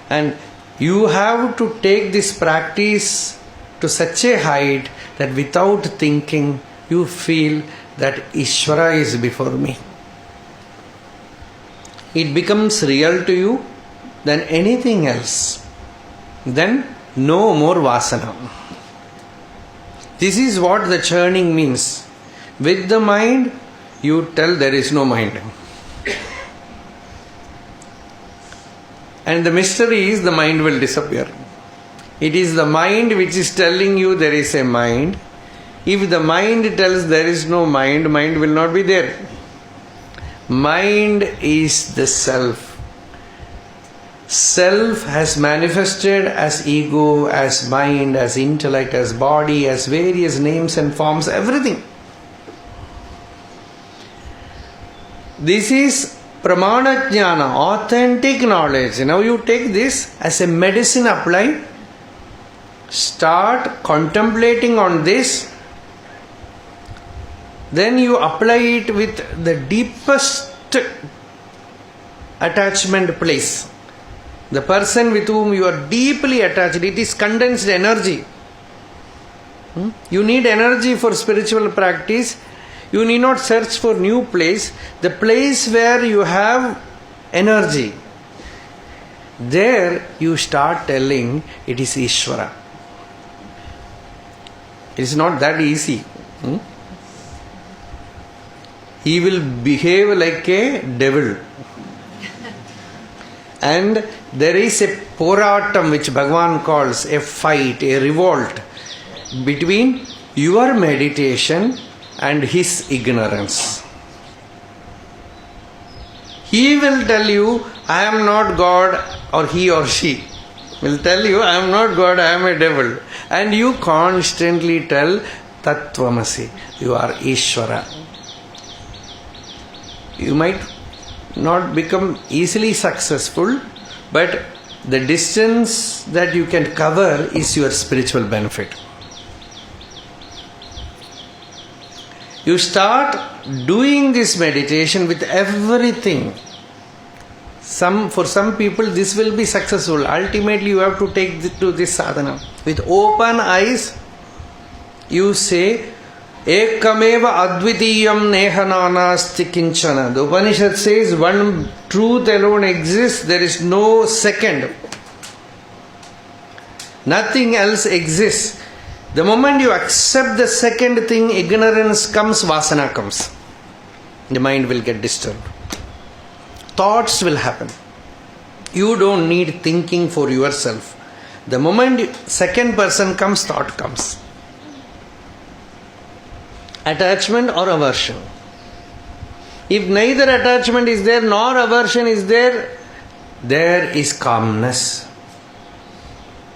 And you have to take this practice to such a height that without thinking you feel that Ishvara is before me. It becomes real to you than anything else. Then no more vasana. This is what the churning means. With the mind, you tell there is no mind. And the mystery is the mind will disappear. It is the mind which is telling you there is a mind. If the mind tells there is no mind, mind will not be there. Mind is the self. Self has manifested as ego, as mind, as intellect, as body, as various names and forms, everything. This is pramana jnana, authentic knowledge. Now you take this as a medicine applied start contemplating on this, then you apply it with the deepest attachment place. The person with whom you are deeply attached, it is condensed energy. You need energy for spiritual practice. You need not search for new place. The place where you have energy, there you start telling it is Ishvara. It is not that easy. He will behave like a devil. And there is a poratam which Bhagavan calls a fight, a revolt between your meditation and his ignorance. He will tell you, I am not God, or he or she will tell you, I am not God, I am a devil. And you constantly tell, Tattvamasi, you are Ishvara. You might not become easily successful, but the distance that you can cover is your spiritual benefit. You start doing this meditation with everything. For some people this will be successful. Ultimately you have to take to this sadhana. With open eyes you say, Ekameva advitiyam nehananasti kinchana. The Upanishad says one truth alone exists, there is no second. Nothing else exists. The moment you accept the second thing, ignorance comes, vasana comes. The mind will get disturbed. Thoughts will happen. You don't need thinking for yourself. The moment second person comes, thought comes. Attachment or aversion. If neither attachment is there nor aversion is there, there is calmness,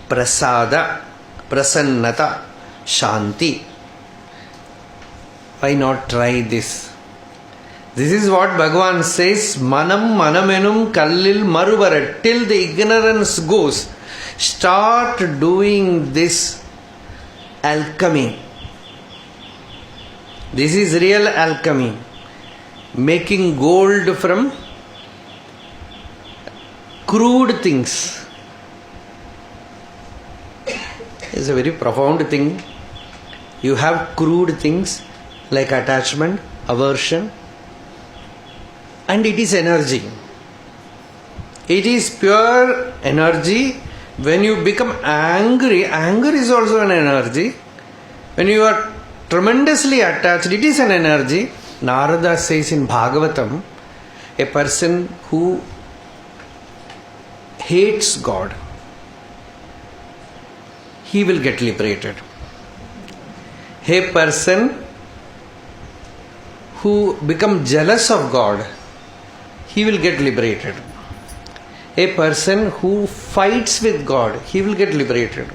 prasada, prasannata, shanti. Why not try this? This is what Bhagavan says, manam manamenum kallil maruvara. Till the ignorance goes, start doing this alchemy. This is real alchemy. Making gold from crude things. It's a very profound thing. You have crude things like attachment, aversion, and it is energy. It is pure energy. When you become angry, anger is also an energy. When you are tremendously attached, it is an energy. Narada says in Bhagavatam, a person who hates God, he will get liberated. A person who becomes jealous of God, he will get liberated. A person who fights with God, he will get liberated.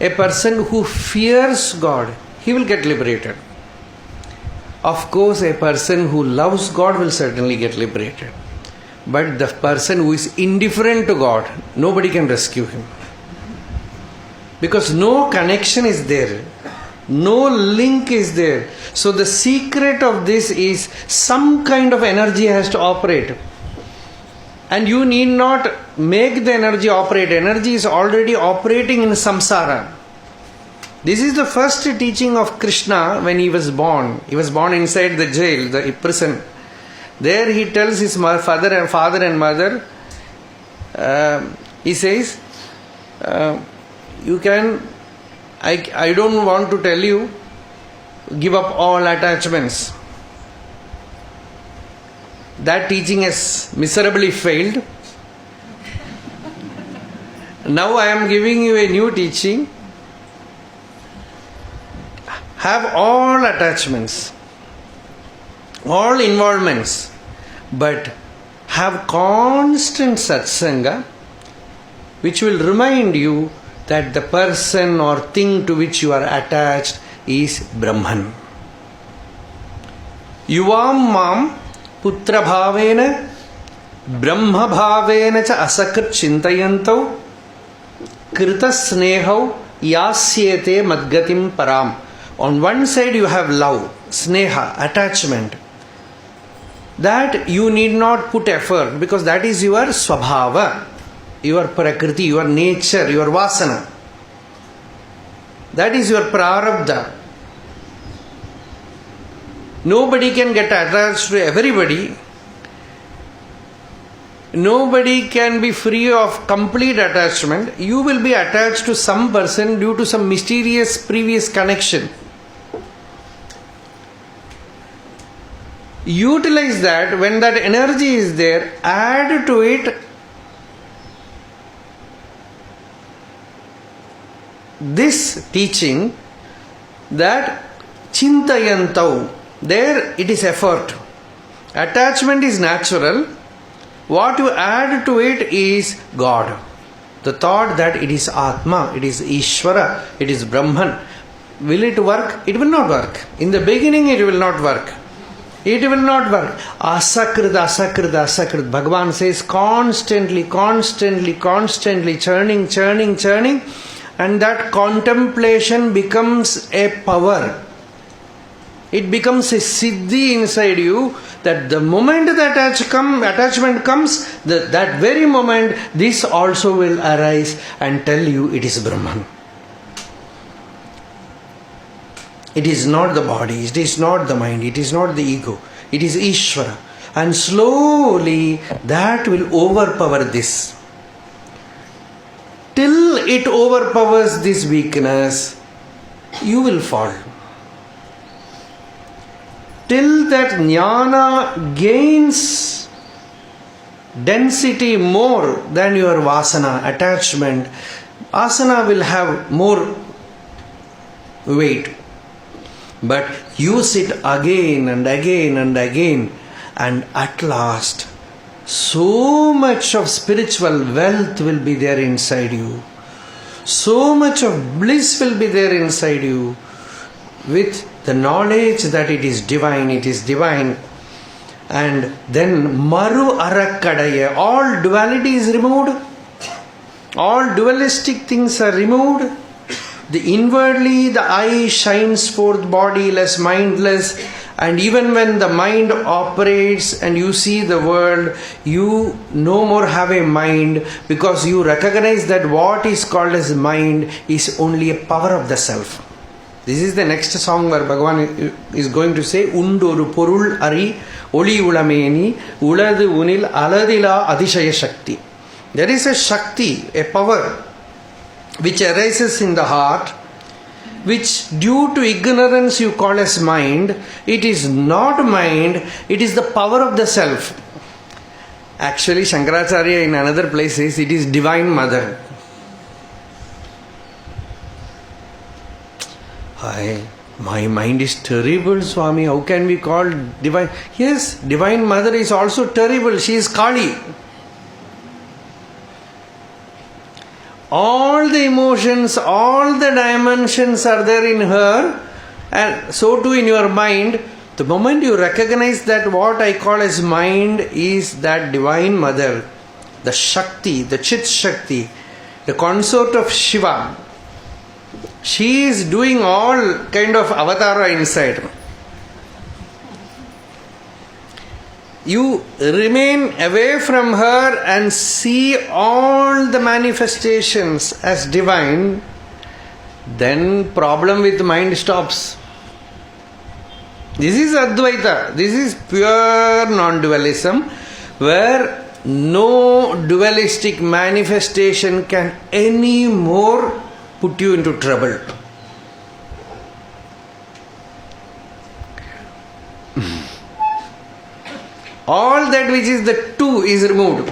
A person who fears God, he will get liberated. Of course, a person who loves God will certainly get liberated. But the person who is indifferent to God, nobody can rescue him. Because no connection is there. No link is there. So the secret of this is some kind of energy has to operate. And you need not make the energy operate. Energy is already operating in samsara. This is the first teaching of Krishna when he was born. He was born inside the jail, the prison. There he tells his father and mother, he says, you can, I don't want to tell you, give up all attachments. That teaching has miserably failed. Now I am giving you a new teaching. Have all attachments, all involvements, but have constant satsanga, which will remind you that the person or thing to which you are attached is Brahman. Yuvam mam putra bhavena brahma bhavena cha asakrit chintayantau krita snehau yasyete madgatim param. On one side you have love, sneha, attachment. That you need not put effort because that is your swabhava, your prakriti, your nature, your vasana. That is your prarabdha. Nobody can get attached to everybody. Nobody can be free of complete attachment. You will be attached to some person due to some mysterious previous connection. Utilize that. When that energy is there, add to it this teaching that chintayantau. There it is effort. Attachment is natural. What you add to it is God. The thought that it is Atma, it is Ishvara, it is Brahman. Will it work? It will not work. In the beginning it will not work. It will not work. Asakrit, asakrit, asakrit. Bhagavan says constantly, churning. And that contemplation becomes a power. It becomes a siddhi inside you that the moment the attachment comes, that very moment this also will arise and tell you it is Brahman. It is not the body, it is not the mind, it is not the ego, it is Ishvara. And slowly that will overpower this. Till it overpowers this weakness, you will fall. Till that jnana gains density more than your vasana, attachment, asana will have more weight. But use it again and again, and at last, so much of spiritual wealth will be there inside you. So much of bliss will be there inside you. With the knowledge that it is divine. And then Maru Arakadaya, all duality is removed. All dualistic things are removed. The inwardly the eye shines forth bodiless, mindless, and even when the mind operates and you see the world, you no more have a mind because you recognize that what is called as mind is only a power of the self. This is the next song where Bhagavan is going to say, Undoru porul ari oli ulameni uladu unil aladila adishaya shakti. There is a shakti, a power which arises in the heart, which due to ignorance you call as mind. It is not mind, it is the power of the self. Actually, Shankaracharya in another place says it is Divine Mother. My mind is terrible, Swami. How can we call divine? Yes, Divine Mother is also terrible. She is Kali. All the emotions, all the dimensions are there in her, and so too in your mind. The moment you recognize that what I call as mind is that Divine Mother, the Shakti, the Chit Shakti, the consort of Shiva, she is doing all kind of avatara inside. You remain away from her and see all the manifestations as divine, then problem with mind stops. This is Advaita. This is pure non-dualism, where no dualistic manifestation can any more put you into trouble. All that which is the two is removed.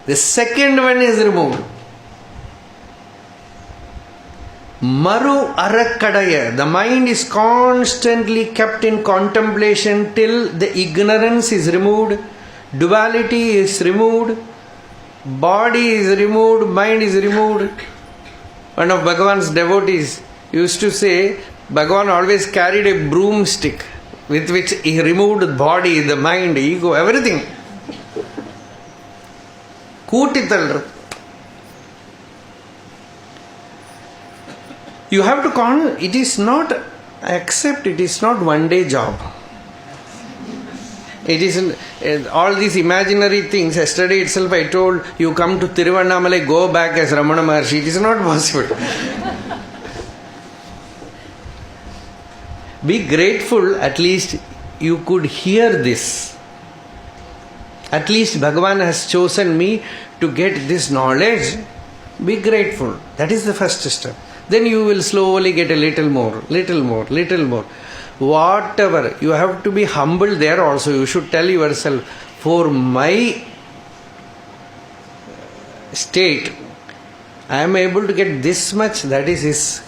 The second one is removed. Maru Arakadaya. The mind is constantly kept in contemplation till the ignorance is removed, duality is removed, body is removed, mind is removed. One of Bhagavan's devotees used to say, Bhagavan always carried a broomstick with which he removed the body, the mind, ego, everything. Kootital. You have to it is not, accept it is not one day job. It is all these imaginary things. Yesterday itself I told you, come to Tiruvannamalai, go back as Ramana Maharshi. It is not possible. Be grateful, at least you could hear this. At least Bhagavan has chosen me to get this knowledge. Be grateful. That is the first step. Then you will slowly get a little more. Whatever. You have to be humble there also. You should tell yourself, for my state, I am able to get this much. That is His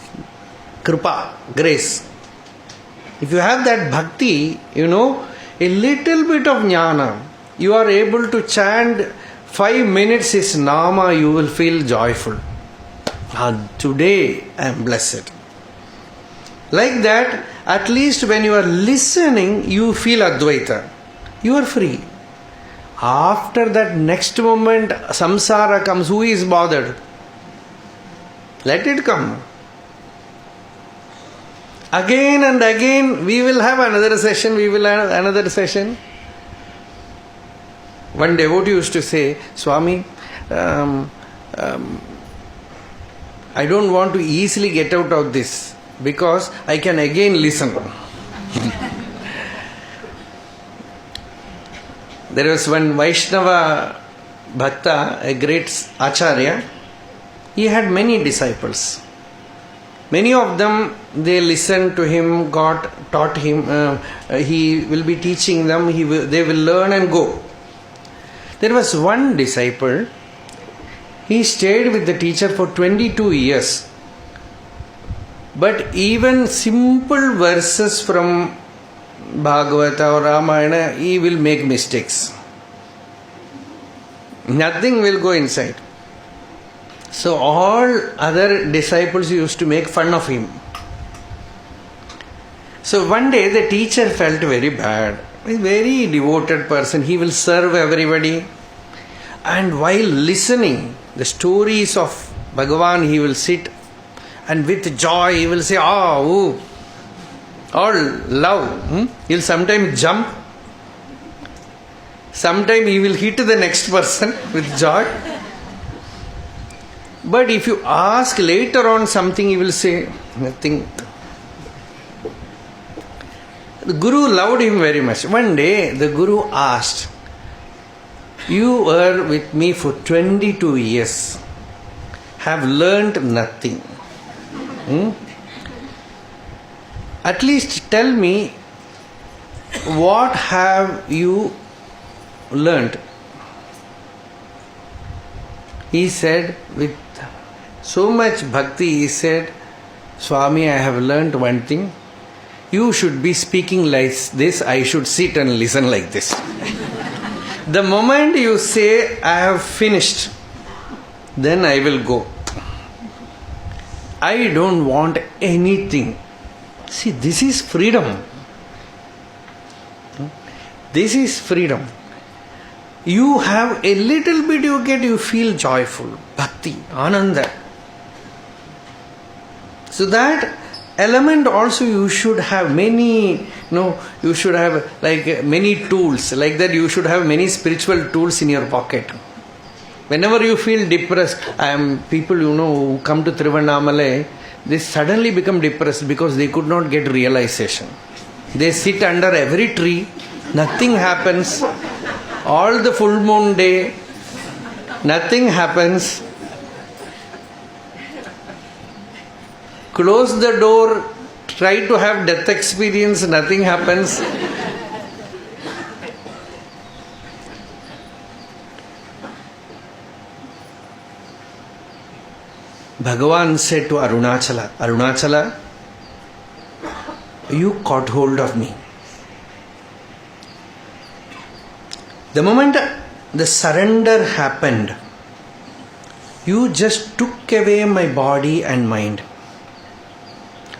kripa, grace. If you have that bhakti, a little bit of jnana, you are able to chant 5 minutes His nama, you will feel joyful. Today I am blessed. Like that, at least when you are listening, you feel Advaita. You are free. After that next moment, samsara comes. Who is bothered? Let it come. Again and again, we will have another session. One devotee used to say, Swami, I don't want to easily get out of this because I can again listen. There was one Vaishnava Bhakta, a great Acharya. He had many disciples. Many of them, they listened to him, God taught him, he will be teaching them, they will learn and go. There was one disciple, he stayed with the teacher for 22 years. But even simple verses from Bhagavata or Ramayana, he will make mistakes. Nothing will go inside. So all other disciples used to make fun of him. So one day the teacher felt very bad. He's a very devoted person. He will serve everybody. And while listening the stories of Bhagavan, he will sit and with joy he will say, all love. He will sometimes jump. Sometimes he will hit the next person with joy. But if you ask later on something, he will say nothing. The Guru loved him very much. One day the Guru asked, you were with me for 22 years, have learnt nothing. At least tell me, what have you learnt? He said, with so much bhakti, he said, Swami, I have learnt one thing. You should be speaking like this, I should sit and listen like this. The moment you say, I have finished, then I will go. I don't want anything. See, this is freedom. This is freedom. You have a little bit you get, you feel joyful. Bhakti, Ananda. So that element also you should have many, you should have like many tools. Like that you should have many spiritual tools in your pocket. Whenever you feel depressed, people who come to Tiruvannamalai, they suddenly become depressed because they could not get realization. They sit under every tree, nothing happens. All the full moon day, nothing happens. Close the door, try to have death experience, nothing happens. Bhagavan said to Arunachala, Arunachala, you caught hold of me. The moment the surrender happened, you just took away my body and mind.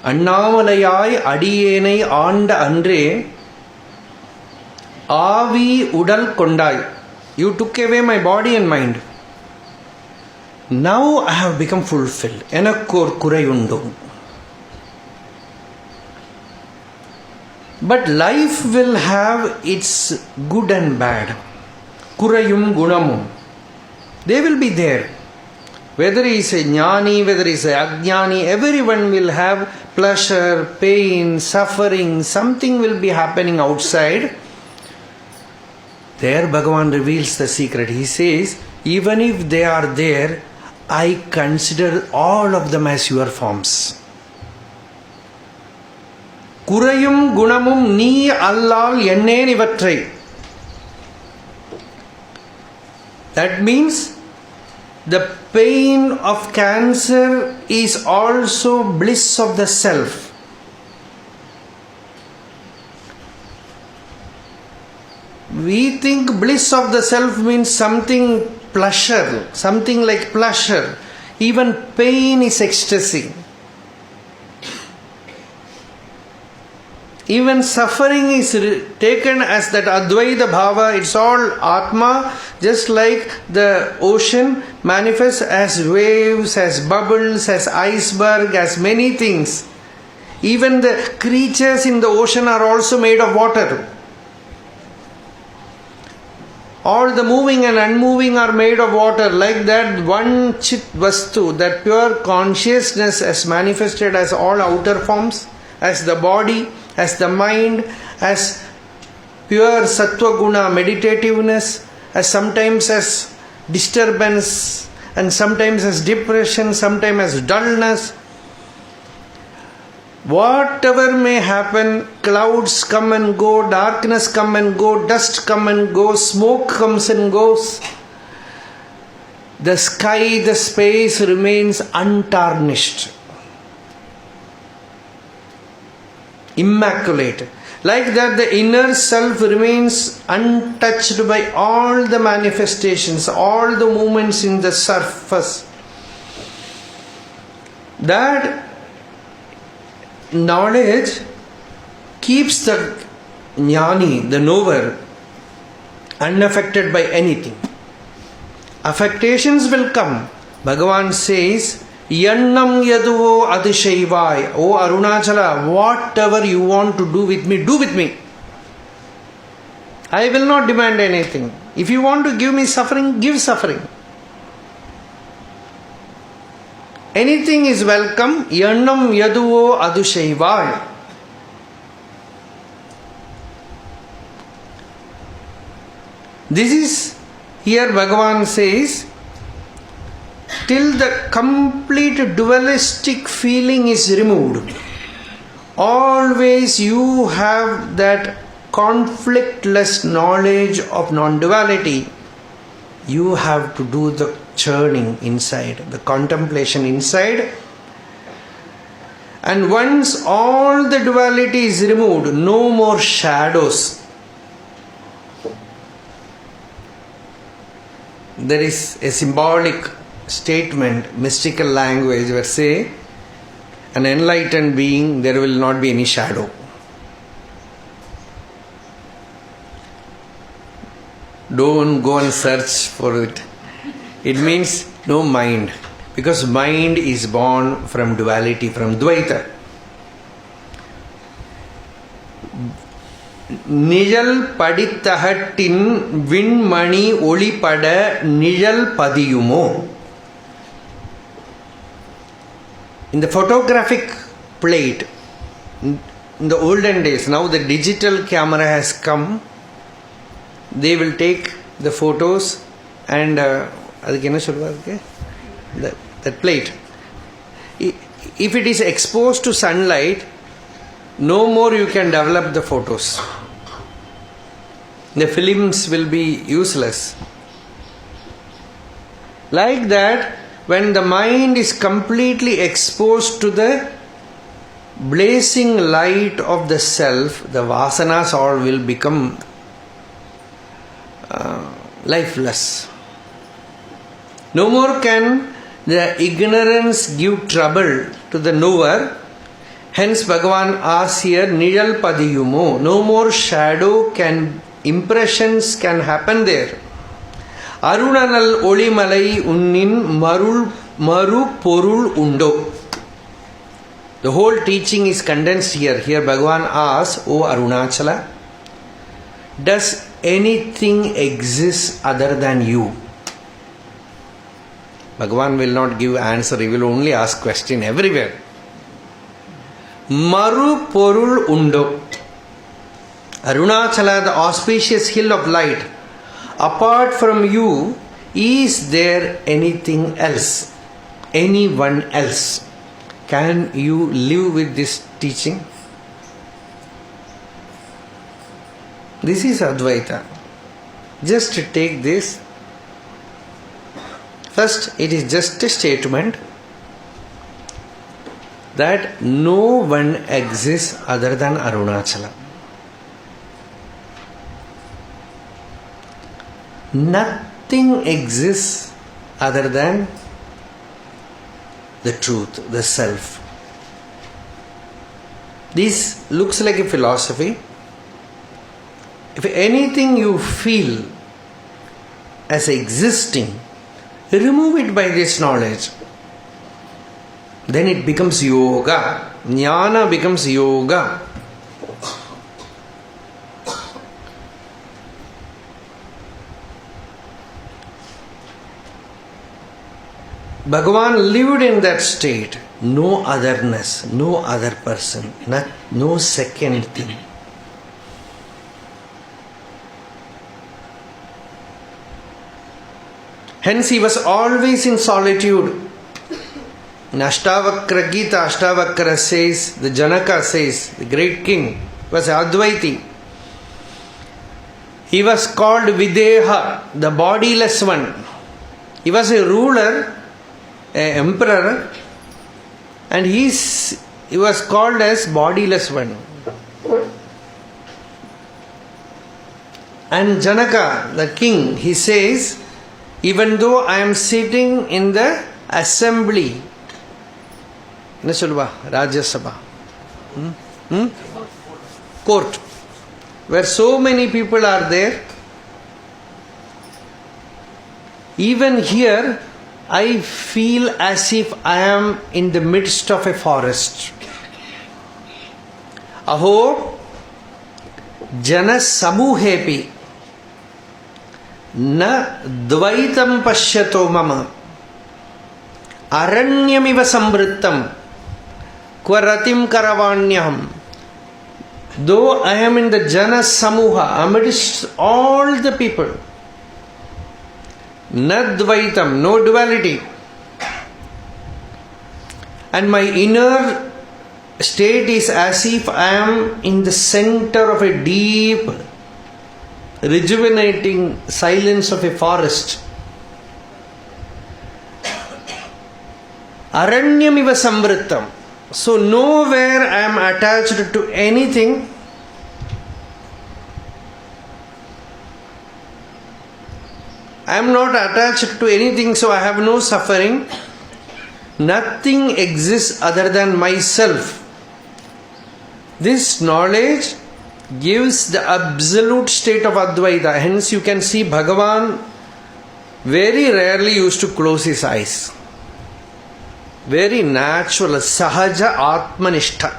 Annavalayai adiyenai aanda andre avi udal kondai. You took away my body and mind. Now I have become fulfilled. Enakor kurayundu. But life will have its good and bad. Kurayum gunamum. They will be there. Whether he is a jnani, whether he is a ajnani, everyone will have pleasure, pain, suffering. Something will be happening outside. There Bhagavan reveals the secret. He says, even if they are there, I consider all of them as your forms. Kurayum gunamum ni allal enne nivatrai. That means the pain of cancer is also bliss of the self. We think bliss of the self means something pleasure, something like pleasure. Even pain is ecstasy. Even suffering is taken as that Advaita Bhava, it's all Atma, just like the ocean manifests as waves, as bubbles, as iceberg, as many things. Even the creatures in the ocean are also made of water. All the moving and unmoving are made of water. Like that one Chit Vastu, that pure consciousness as manifested as all outer forms, as the body, as the mind, as pure Sattva Guna meditativeness, as sometimes as disturbance, and sometimes as depression, sometimes as dullness. Whatever may happen, clouds come and go, darkness come and go, dust come and go, smoke comes and goes. The sky, the space remains untarnished, immaculate. Like that, the inner self remains untouched by all the manifestations, all the movements in the surface. That knowledge keeps the jnani, the knower, unaffected by anything. Affectations will come. Bhagavan says, Yannam yaduvo adishaivai. O Arunachala, whatever you want to do with me, do with me. I will not demand anything. If you want to give me suffering, give suffering. Anything is welcome. Yannam yaduvo adushaivai. This is, here Bhagavan says, till the complete dualistic feeling is removed, always you have that conflictless knowledge of non-duality. You have to do the churning inside, the contemplation inside. And once all the duality is removed, no more shadows. There is a symbolic statement, mystical language, where say, an enlightened being, there will not be any shadow. Don't go and search for it. It means no mind, because mind is born from duality, from Dvaita. Nijal paditahattin vinmani olipada nijal padiyumo. In the photographic plate, in the olden days, now the digital camera has come, they will take the photos and that plate. If it is exposed to sunlight, no more you can develop the photos. The films will be useless. Like that, when the mind is completely exposed to the blazing light of the self, the vasanas all will become lifeless. No more can the ignorance give trouble to the knower. Hence Bhagavan asks here, Nijal Padiyumo. No more shadow can, impressions can happen there. Arunanal Olimalai Unnin Maru Porul Undo. The whole teaching is condensed here. Here Bhagavan asks, O Arunachala, does anything exist other than you? Bhagavan will not give answer, he will only ask question everywhere. Maru Porul Undo. Arunachala, the auspicious hill of light. Apart from you, is there anything else? Anyone else? Can you live with this teaching? This is Advaita. Just take this. First, it is just a statement that no one exists other than Arunachala. Nothing exists other than the truth, the self. This looks like a philosophy. If anything you feel as existing, remove it by this knowledge. Then it becomes yoga. Jnana becomes yoga. Bhagavan lived in that state. No otherness, no other person, no second thing. Hence he was always in solitude. In Ashtavakra Gita, Ashtavakra says, the Janaka says, the great king was Advaiti. He was called Videha, the bodiless one. He was a ruler, an emperor, and he was called as bodiless one. And Janaka, the king, he says, even though I am sitting in the assembly, Rajya Sabha, court, where so many people are there, even here I feel as if I am in the midst of a forest. Aho jana samuhepi na dvaitam pashyato mama aranyamiva samvrittam kvaratim karavanyaham. Though I am in the jana samuha, amidst all the people, Nadvaitam, no duality. And my inner state is as if I am in the center of a deep, rejuvenating silence of a forest. Aranyamiva samvrittam. So nowhere I am attached to anything. I am not attached to anything, so I have no suffering. Nothing exists other than myself. This knowledge gives the absolute state of Advaita. Hence you can see Bhagavan very rarely used to close his eyes. Very natural, sahaja atmanishtha.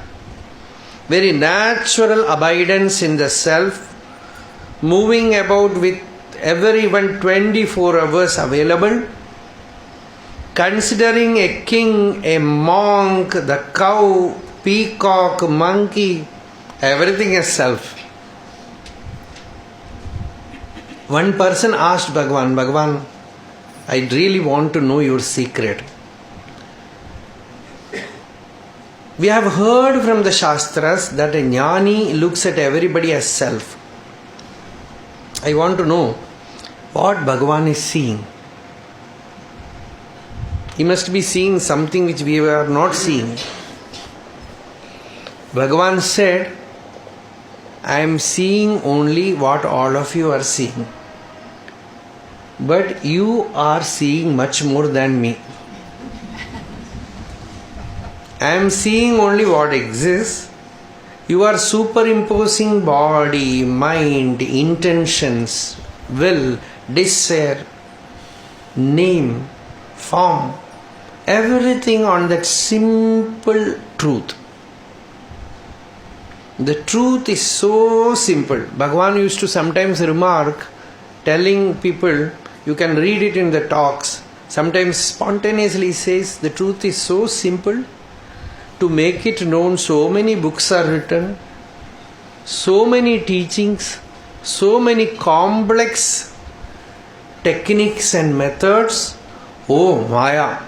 Very natural abidance in the self, moving about with everyone 24 hours available, considering a king, a monk, the cow, peacock, monkey, everything as self. One person asked Bhagavan, I really want to know your secret. We have heard from the Shastras that a jnani looks at everybody as self. I want to know what Bhagavan is seeing. He must be seeing something which we are not seeing. Bhagavan said, I am seeing only what all of you are seeing. But you are seeing much more than me. I am seeing only what exists. You are superimposing body, mind, intentions, will, desire, name, form, everything on that simple truth. The truth is so simple. Bhagavan used to sometimes remark, telling people, you can read it in the talks, sometimes spontaneously says, the truth is so simple. To make it known, so many books are written, so many teachings, so many complex techniques and methods. Oh, Maya.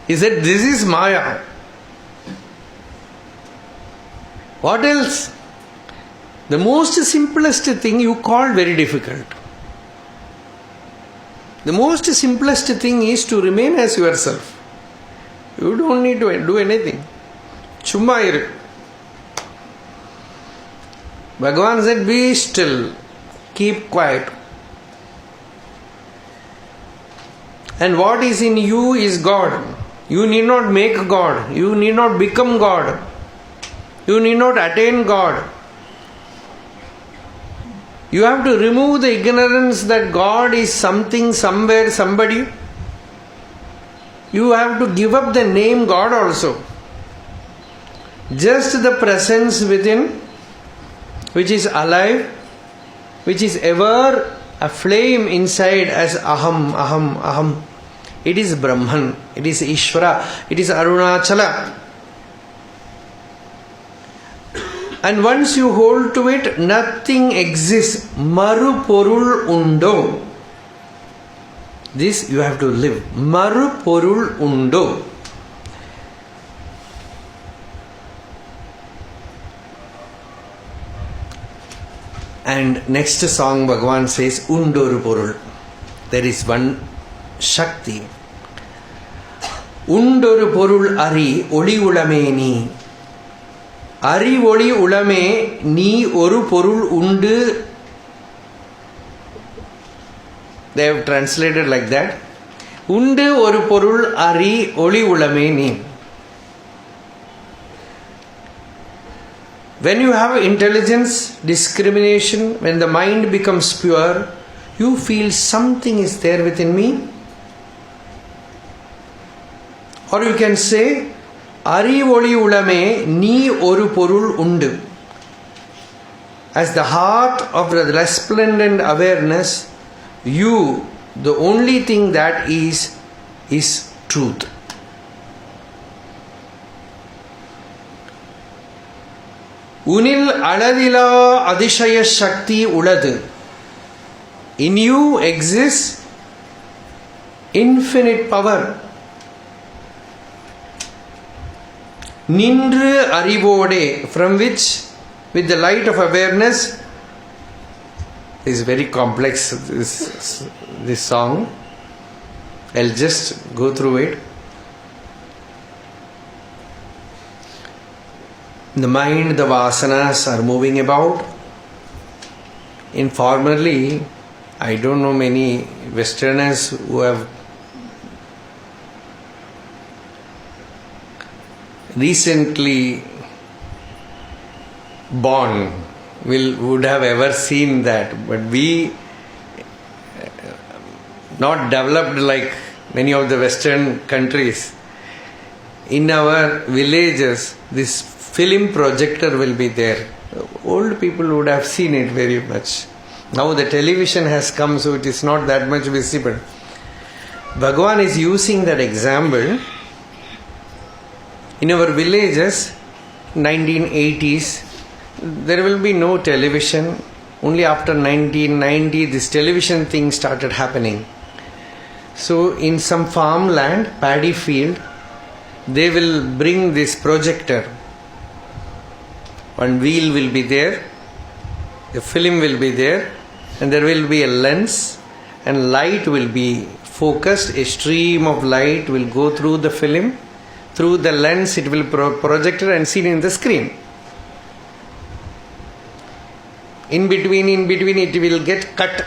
He said, this is Maya. What else? The most simplest thing you call very difficult. The most simplest thing is to remain as yourself. You don't need to do anything. Chumma iru. Bhagavan said, be still, keep quiet. And what is in you is God. You need not make God. You need not become God. You need not attain God. You have to remove the ignorance that God is something, somewhere, somebody. You have to give up the name God also. Just the presence within, which is alive, which is ever a flame inside as aham, aham, aham. It is Brahman, it is Ishvara, it is Arunachala. And once you hold to it, nothing exists. Maru porul undo. This you have to live. Maru porul undo. And next song Bhagavan says, Undoru porul. There is one Shakti. Undoru porul ari oli ulameni. Ari oli ulame ni oru porul undu. They have translated like that. Undu oru porul ari oli ulame ni. When you have intelligence, discrimination, when the mind becomes pure, you feel something is there within me. Or you can say, Ari oli ulame ni oru porul undu. As the heart of the resplendent awareness, you, the only thing that is truth. Unil aladila adishaya shakti uladu. In you exists infinite power. Nindru arivode, from which, with the light of awareness, is very complex, this song. I'll just go through it. The mind, the vasanas are moving about. Informally, I don't know many Westerners who have recently born would have ever seen that, but we not developed like many of the Western countries. In our villages, this film projector will be there. Old people would have seen it very much. Now the television has come, so it is not that much visible. Bhagavan is using that example. In our villages, 1980s, there will be no television. Only after 1990, this television thing started happening. So in some farmland, paddy field, they will bring this projector. One wheel will be there, a film will be there, and there will be a lens, and light will be focused. A stream of light will go through the film. Through the lens, it will projected and seen in the screen. In between, it will get cut.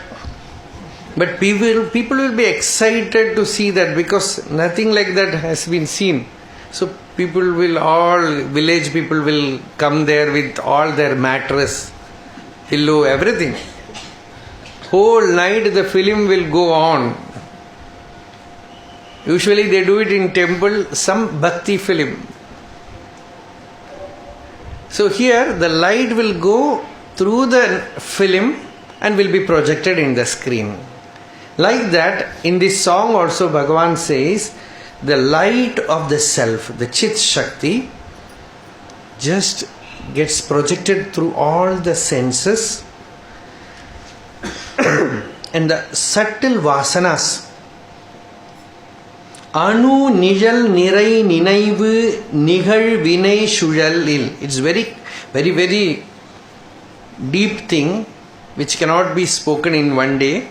But people will be excited to see that, because nothing like that has been seen. So village people will come there with all their mattress, pillow, everything. whole night the film will go on. Usually they do it in temple, some bhakti film. So here the light will go through the film and will be projected in the screen. Like that, in this song also Bhagavan says, the light of the self, the Chit Shakti, just gets projected through all the senses and the subtle vasanas. Anu nijal nirai ninaivu nigal vinay shujalil. It's very deep thing which cannot be spoken in one day.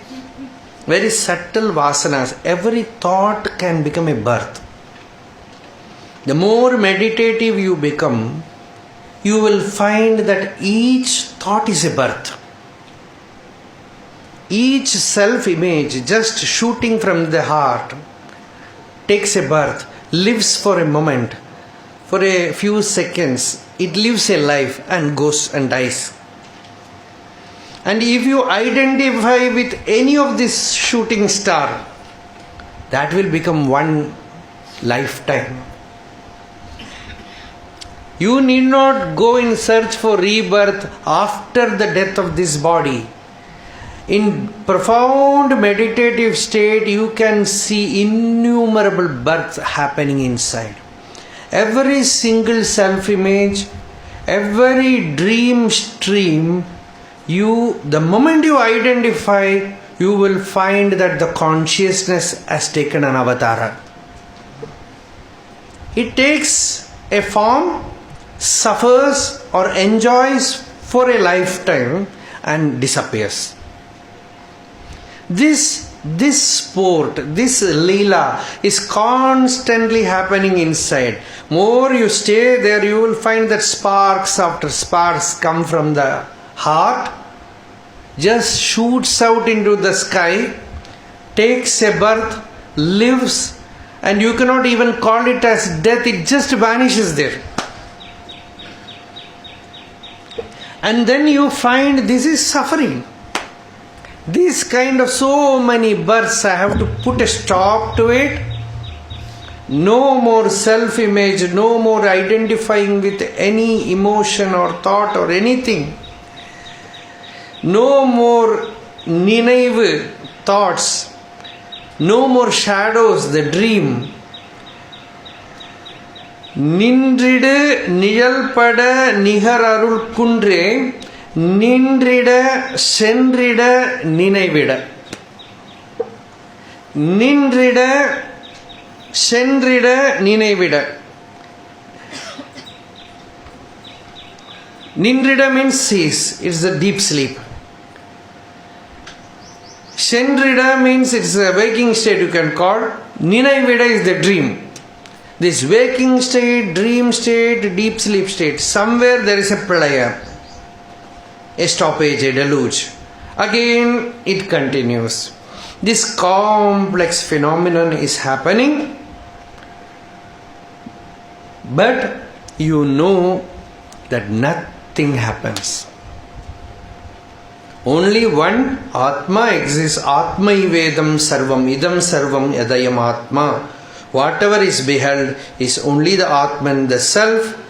Very subtle vasanas. Every thought can become a birth. The more meditative you become, you will find that each thought is a birth. Each self-image just shooting from the heart takes a birth, lives for a moment, for a few seconds. It lives a life and goes and dies. And if you identify with any of this shooting star, that will become one lifetime. You need not go in search for rebirth after the death of this body. In profound meditative state, you can see innumerable births happening inside. Every single self-image, every dream stream, the moment you identify, you will find that the consciousness has taken an avatar. It takes a form, suffers or enjoys for a lifetime and disappears. This sport, this leela is constantly happening inside. More you stay there, you will find that sparks after sparks come from the heart, just shoots out into the sky, takes a birth, lives, and you cannot even call it as death, it just vanishes there. And then you find this is suffering. This kind of so many births, I have to put a stop to it. No more self-image, no more identifying with any emotion or thought or anything. No more ninaivu thoughts, no more shadows, the dream. Nindridu niyalpada nihararul kundre Nindrida sendrida ninavida. Nindrida sendrida ninavida. Nindrida means cease. It's a deep sleep. Sendrida means it's a waking state you can call. Ninavida is the dream. This waking state, dream state, deep sleep state. Somewhere there is a pralaya. A stoppage, a deluge. Again it continues. This complex phenomenon is happening, but you know that nothing happens. Only one Atma exists. Atma ivedam sarvam idam sarvam yadayam Atma. Whatever is beheld is only the Atman, the self.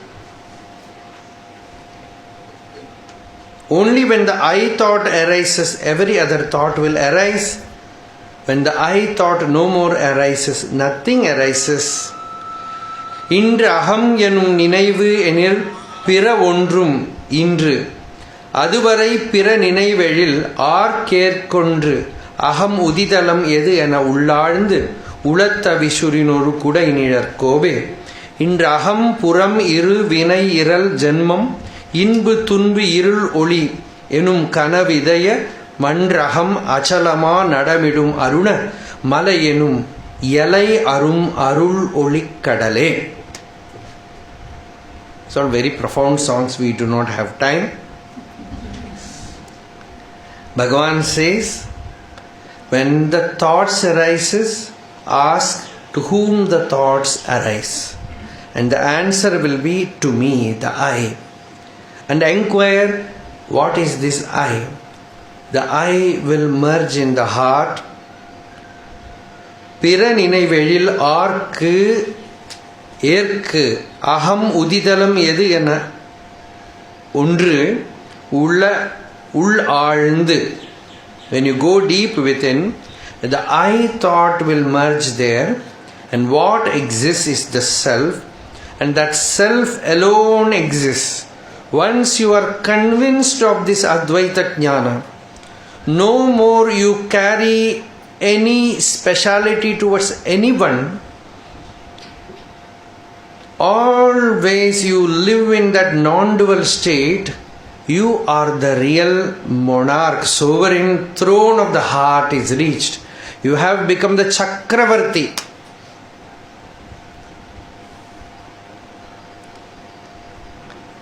Only when the I thought arises, every other thought will arise. When the I thought no more arises, nothing arises. Indru aham enum ninaivu enil pira ondrum indru. Aduvarai pira ninaivelil ar kerkondru. Aham udidalam edu ena ullarndu. Ulatta vishurinoru kuda inidar kobe. Indru aham puram iru vinai iral janmam. Inbu tunbu irul oli enum kanavidaya mandraham achalama nadamidum aruna mala enum yalai arum arul oli kadale. It's all very profound songs, we do not have time. Bhagavan says, when the thoughts arises, ask to whom the thoughts arise. And the answer will be to me, the I. And inquire, what is this I? the I will merge in the heart. பிற நினைவெழில் ஆர்க்கு ஏற்கு அகம் உதிதலம் எது என ஒன்று உள் ஆழ்ந்து. When you go deep within, the I thought will merge there, and what exists is the self, and that self alone exists. Once you are convinced of this Advaita Jnana, no more you carry any speciality towards anyone. Always you live in that non-dual state. You are the real monarch. Sovereign throne of the heart is reached. You have become the Chakravarti.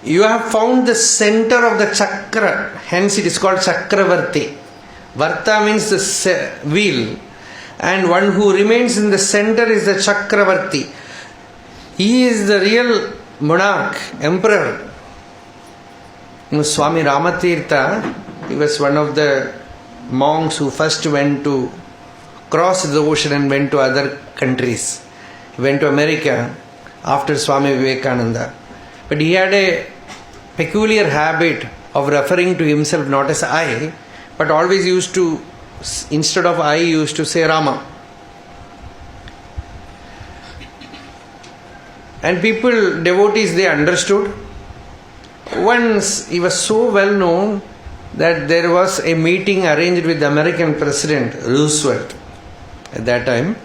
You have found the center of the chakra. Hence it is called Chakravarti. Varta means the wheel. And one who remains in the center is the Chakravarti. He is the real monarch, emperor. Swami Ramanacharanatirtha, he was one of the monks who first went to cross the ocean and went to other countries. He went to America after Swami Vivekananda. But he had a peculiar habit of referring to himself not as I, but always used to, instead of I, used to say Rama. And people, devotees, they understood. Once he was so well known that there was a meeting arranged with the American President Roosevelt at that time.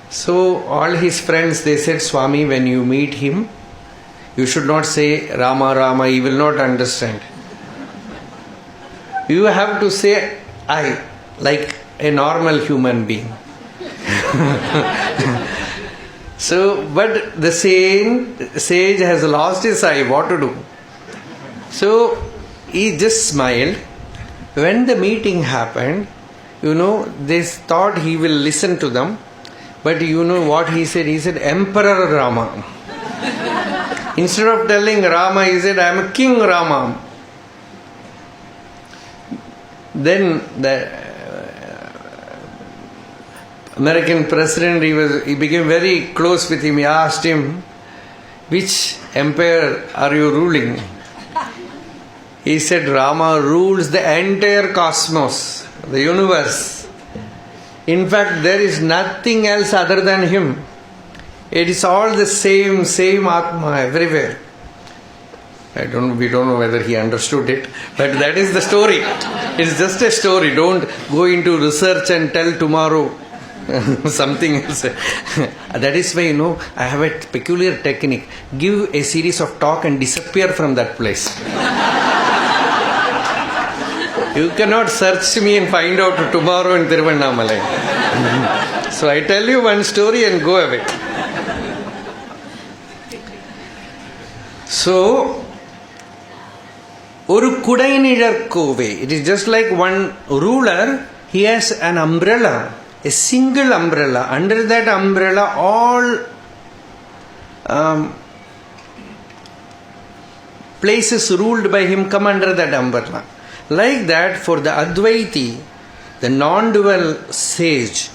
So all his friends, they said, Swami, when you meet him, you should not say Rama, Rama, he will not understand. You have to say I, like a normal human being. So, but the sage has lost his eye, what to do? So, he just smiled. When the meeting happened, they thought he will listen to them. But you know what he said? He said, Emperor Rama. Instead of telling Rama, he said, I am a King Rama. Then the American president, he became very close with him. He asked him, which empire are you ruling? He said, Rama rules the entire cosmos, the universe. In fact, there is nothing else other than him. It is all the same Atma everywhere. We don't know whether he understood it, but that is the story. It's just a story. Don't go into research and tell tomorrow something else. That is why, I have a peculiar technique. Give a series of talk and disappear from that place. You cannot search me and find out tomorrow in Tiruvannamalai. So I tell you one story and go away. So, Oru Kudainidar Kove. It is just like one ruler, he has an umbrella, a single umbrella. Under that umbrella, all places ruled by him come under that umbrella. Like that, for the Advaiti, the non-dual sage,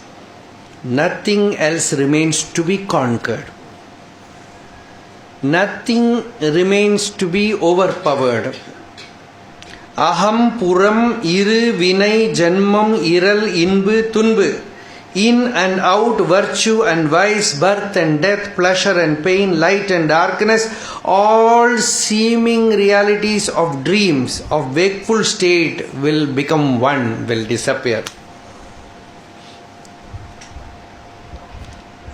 nothing else remains to be conquered. Nothing remains to be overpowered. Aham puram iru vinay janmam iral inbu tunbu. In and out, virtue and vice, birth and death, pleasure and pain, light and darkness, all seeming realities of dreams, of wakeful state will become one, will disappear.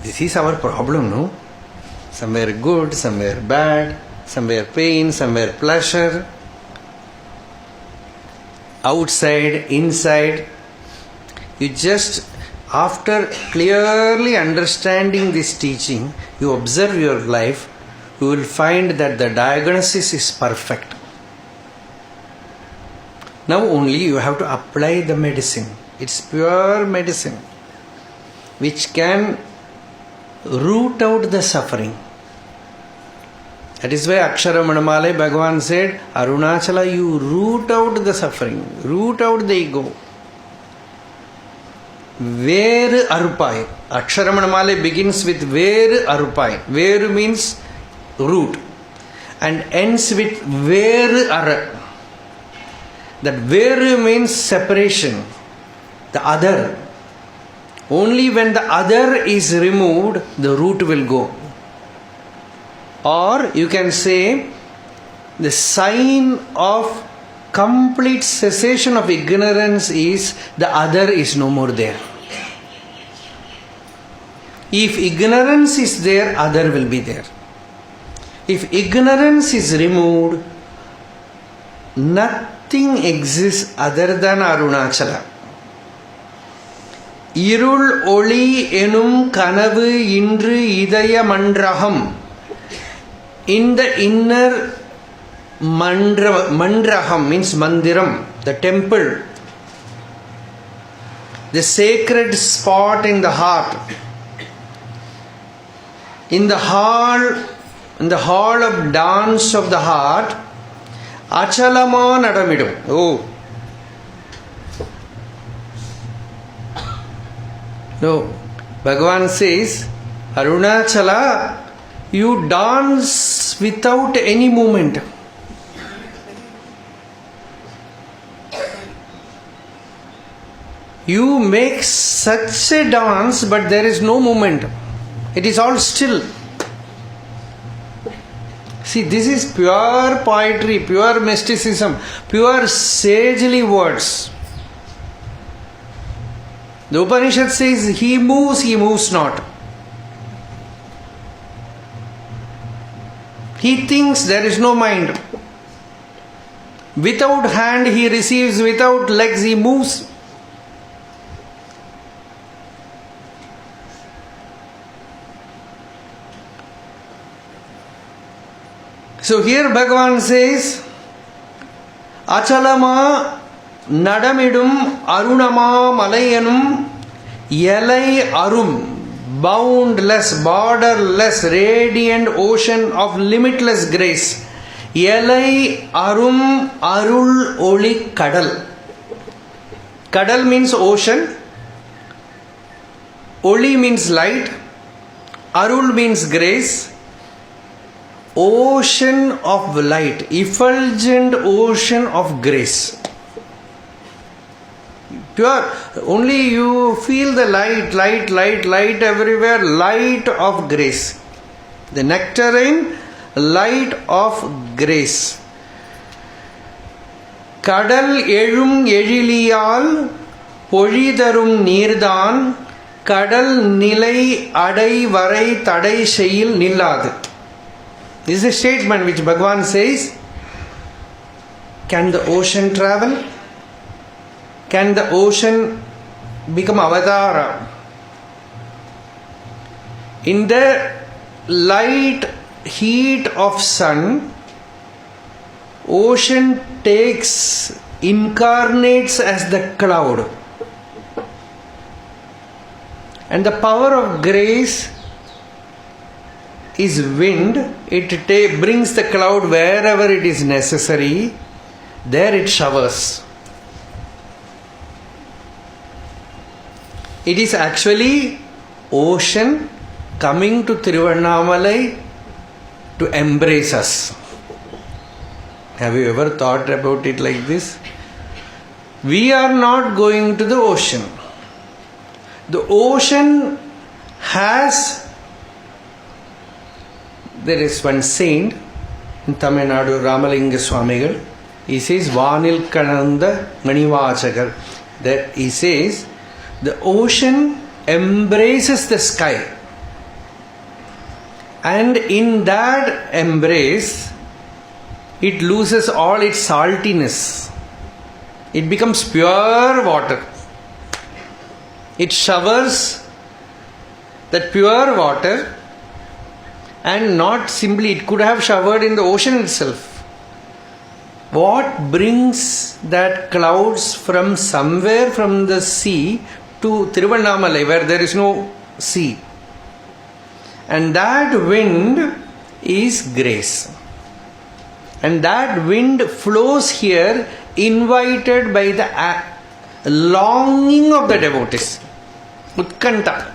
This is our problem, no? Somewhere good, somewhere bad, somewhere pain, somewhere pleasure. Outside, inside. You just, after clearly understanding this teaching, you observe your life, you will find that the diagnosis is perfect. Now only you have to apply the medicine. It's pure medicine which can root out the suffering. That is why Aksharamanmalai Bhagavan said, Arunachala, you root out the suffering, root out the ego. Veru Arupai. Aksharamanmalai begins with Veru Arupai. Veru means root and ends with Veru Ara. That Veru means separation, the other. Only when the other is removed, the root will go. Or you can say, the sign of complete cessation of ignorance is the other is no more there. If ignorance is there, other will be there. If ignorance is removed, nothing exists other than Arunachala. Irul oli enum kanavu indru idaya mandraham. In the inner mandraham means mandiram, the temple, the sacred spot in the heart. In the hall of dance of the heart, Achalama nadamidum. Oh. No. Bhagavan says, Arunachala, you dance without any movement. You make such a dance, but there is no movement. It is all still. See, this is pure poetry, pure mysticism, pure sagely words. The Upanishad says, he moves not. He thinks, there is no mind. Without hand he receives, without legs he moves. So here Bhagavan says, Achalama nadamidum arunama malayanum yelai arum, boundless, borderless, radiant ocean of limitless grace. Yelai arum arul oli kadal. Kadal means ocean. Oli means light. Arul means grace. Ocean of light, effulgent ocean of grace. Pure, only you feel the light everywhere, light of grace. The nectarine, light of grace. Kadal எழும் எழிலியால் பொழிதரும் நீர்தான் கடல் நிலை அடை வரை தடை செய்யில் நில்லாது. This is a statement which Bhagavan says, can the ocean travel? Can the ocean become avatara? In the light heat of sun, ocean incarnates as the cloud. And the power of grace is wind. It brings the cloud wherever it is necessary. There it showers. It is actually ocean coming to Tiruvannamalai to embrace us. Have you ever thought about it like this? We are not going to the ocean. The ocean has... There is one saint in Tamil Nadu, Ramalinga Swamigal. He says, Vanil Kananda Manivachakar. That he says, the ocean embraces the sky. And in that embrace, it loses all its saltiness. It becomes pure water. It showers that pure water. And not simply, it could have showered in the ocean itself. What brings that clouds from somewhere from the sea to Tiruvannamalai, where there is no sea? And that wind is grace. And that wind flows here, invited by the longing of the devotees. Utkanta.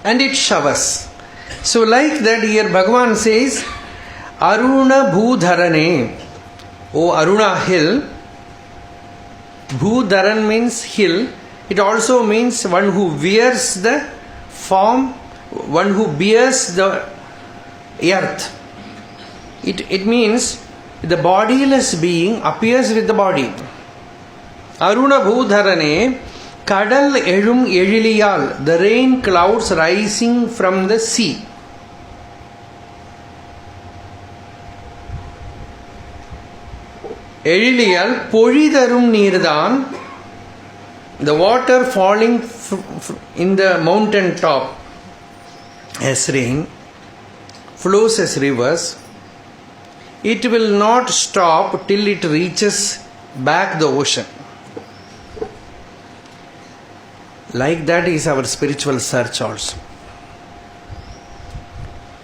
And it showers. So like that here Bhagavan says, Aruna Bhudharane, O Aruna hill. Bhudharan means hill. It also means one who wears the form, one who bears the earth. It means the bodiless being appears with the body. Aruna Bhudharane, Kadal Elum Eliliyal, the rain clouds rising from the sea. Eliliyal, Politharum Nirdan, the water falling in the mountain top as rain, flows as rivers. It will not stop till it reaches back the ocean. Like that is our spiritual search also.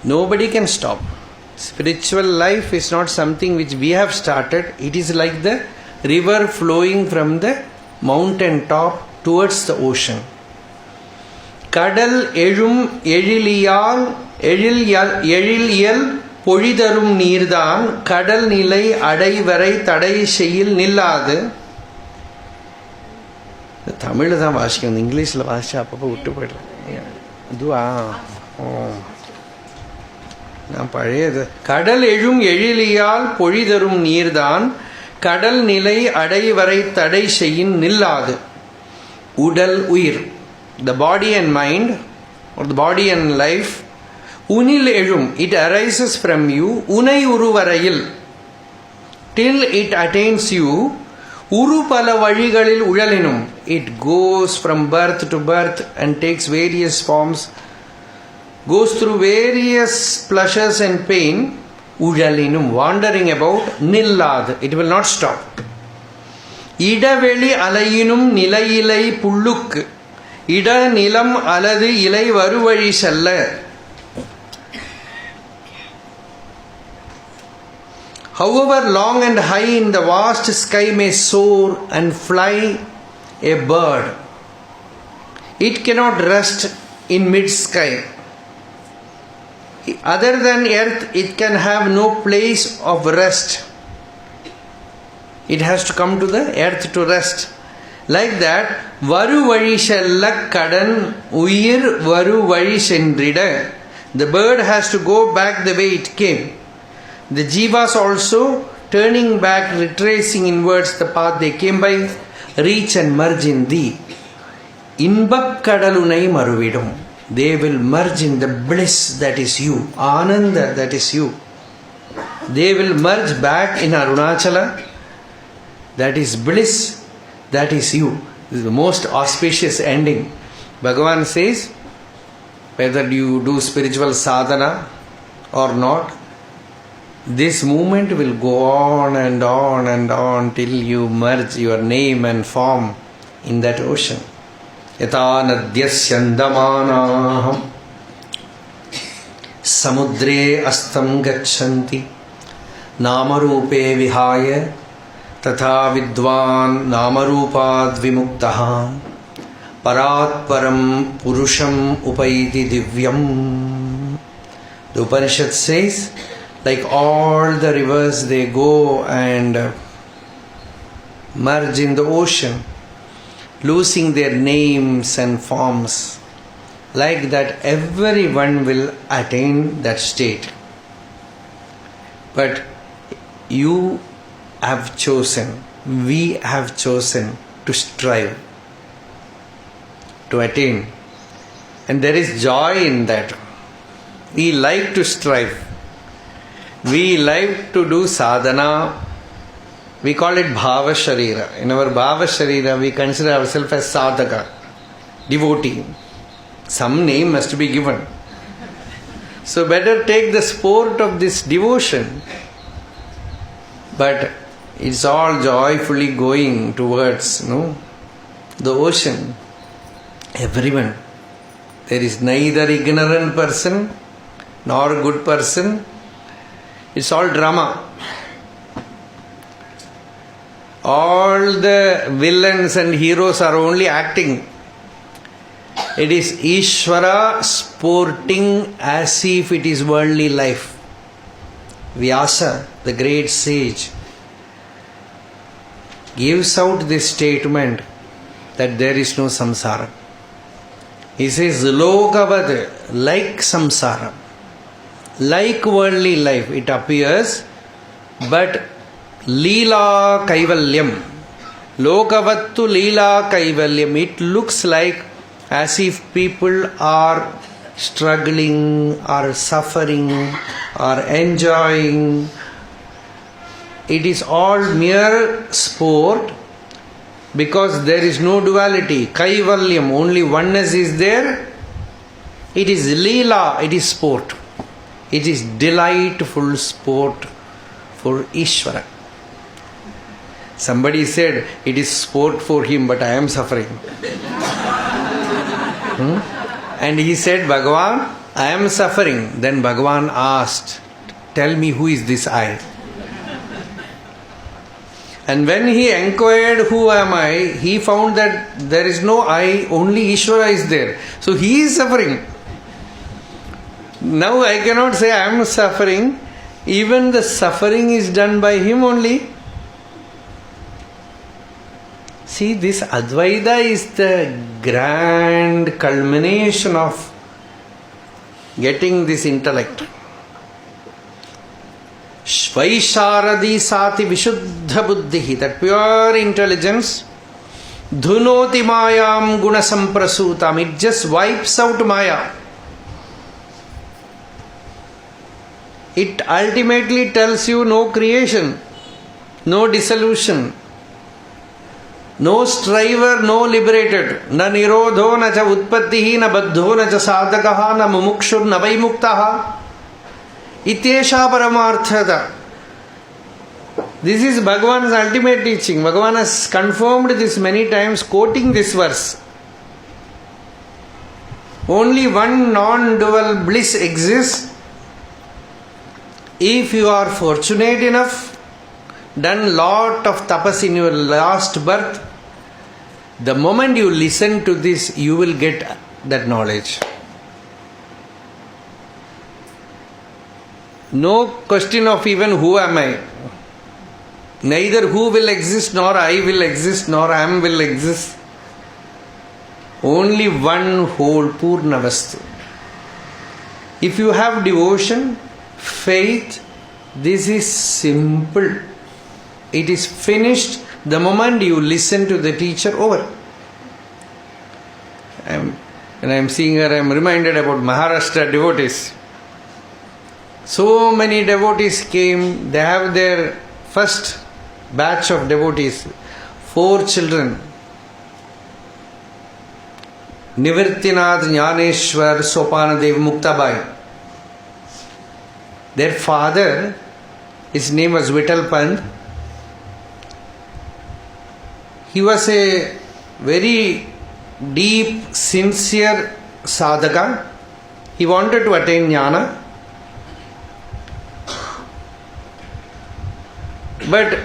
Nobody can stop. Spiritual life is not something which we have started. It is like the river flowing from the mountain top towards the ocean. Kadal Elum Eliliyal Eliliyal Politharum Nirdan, Kadal Nilai Adai Varai Tadai Sheyil Nilladu. Tamil தான் வாசிக்கணும், இங்கிலீஷில் வாசிச்சா அப்பப்போ விட்டு போய்டலாம். அதுவா நான் பழையது. கடல் எழும் எழிலியால் பொழிதரும் நீர்தான், கடல் நிலை அடைவரை தடை செய்யின் நில்லாது. உடல் உயிர், the body and mind, or the body and life, உனில் எழும், it arises from you, உனை உருவரையில், till it attains you, உரு பல வழிகளில் உழலினும், it goes from birth to birth and takes various forms, goes through various pleasures and pain, உழலினும், wandering about, நில்லாது, it will not stop. இடவெளி அலையினும் நிலையிலை புல்லுக்கு, இட நிலம் அல்லது இலை வருவழி செல்ல. However long and high in the vast sky may soar and fly a bird, it cannot rest in mid-sky. Other than earth, it can have no place of rest. It has to come to the earth to rest. Like that, varu vazhi sella kadan uyir varu vazhi sendrida. The bird has to go back the way it came. The jivas also, turning back, retracing inwards the path they came by, reach and merge in thee. Inbak kadalunai maruvidum. They will merge in the bliss that is you, Ananda that is you. They will merge back in Arunachala, that is bliss, that is you. This is the most auspicious ending. Bhagavan says, whether you do spiritual sadhana or not, this movement will go on and on and on till you merge your name and form in that ocean. Yata nadyasyandamanaham samudre astam gachanti namarupe vihaya tatha vidwan namarupad vimuktaha parat param purusham upaiti divyam. The Upanishad says, like all the rivers, they go and merge in the ocean, losing their names and forms. Like that, everyone will attain that state. But you have chosen, we have chosen to strive, to attain. And there is joy in that. We like to strive. We like to do sadhana. We call it bhava sharira. In our bhava sharira, we consider ourselves as sadhaka, devotee. Some name must be given. So better take the sport of this devotion. But it's all joyfully going towards the ocean. Everyone. There is neither ignorant person nor a good person. It's all drama. All the villains and heroes are only acting. It is Ishvara sporting as if it is worldly life. Vyasa, the great sage, gives out this statement that there is no samsara. He says, Lokavad, like samsara, like worldly life, it appears, but Leela Kaivalyam, Lokavattu Leela Kaivalyam, it looks like as if people are struggling, or suffering, or enjoying. It is all mere sport because there is no duality. Kaivalyam, only oneness is there. It is Leela, it is sport. It is delightful sport for Ishvara. Somebody said it is sport for him, but I am suffering. And he said, Bhagavan, I am suffering. Then Bhagavan asked, tell me who is this I? And when he inquired who am I, he found that there is no I, only Ishvara is there. So he is suffering. Now I cannot say I am suffering. Even the suffering is done by him only. See, this Advaita is the grand culmination of getting this intellect. Shvaisharadi sati vishuddha buddhihi, that pure intelligence, dhunoti mayam guna samprasutam, it just wipes out maya. It ultimately tells you no creation, no dissolution, no striver, no liberated, na nirodho, na cha utpattihi, na baddho, na cha sadhakaha, na mumukshur, na vaimuktaha. Ityesha paramarthata. This is Bhagavan's ultimate teaching. Bhagavan has confirmed this many times, quoting this verse. Only one non-dual bliss exists. If you are fortunate enough, done lot of tapas in your last birth, the moment you listen to this, you will get that knowledge. No question of even who am I. Neither who will exist, nor I will exist, nor I am will exist. Only one whole Purnavastu. If you have devotion, faith, this is simple. It is finished the moment you listen to the teacher over. When I am seeing her, I am reminded about Maharashtra devotees. So many devotees came, they have their first batch of devotees, 4 children. Nivrtinath, Jnaneshwar, Sopanadev, Muktabai. Their father, his name was Vittal Pant. He was a very deep, sincere sadhaka. He wanted to attain jnana. But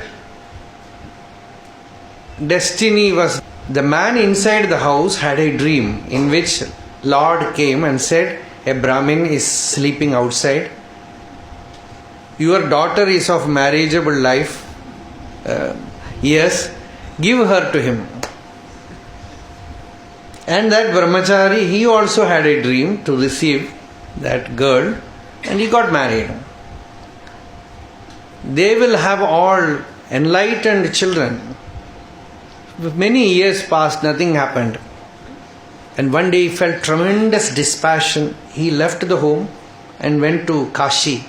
destiny was, the man inside the house had a dream in which Lord came and said, a Brahmin is sleeping outside. Your daughter is of marriageable life. Yes, give her to him. And that Brahmachari, he also had a dream to receive that girl, and he got married. They will have all enlightened children. Many years passed, nothing happened. And one day he felt tremendous dispassion. He left the home and went to Kashi.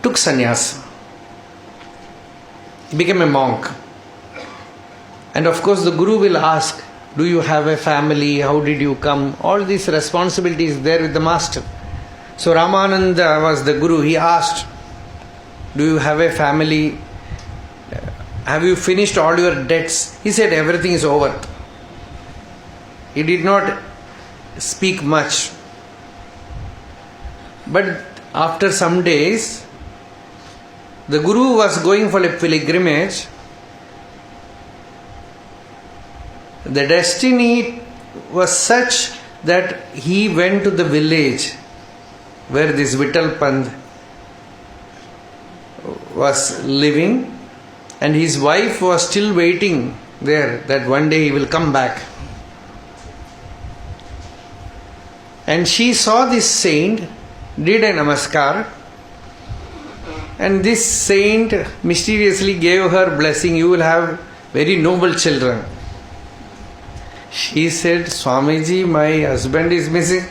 Took sannyas. He became a monk. And of course the Guru will ask, do you have a family? How did you come? All these responsibilities there with the master. So Ramananda was the Guru. He asked, do you have a family? Have you finished all your debts? He said, everything is over. He did not speak much. But after some days, the Guru was going for a pilgrimage. The destiny was such that he went to the village where this Vittal Pant was living, and his wife was still waiting there that one day he will come back. And she saw this saint, did a namaskar, and this saint mysteriously gave her blessing, you will have very noble children. She said, Swamiji, my husband is missing.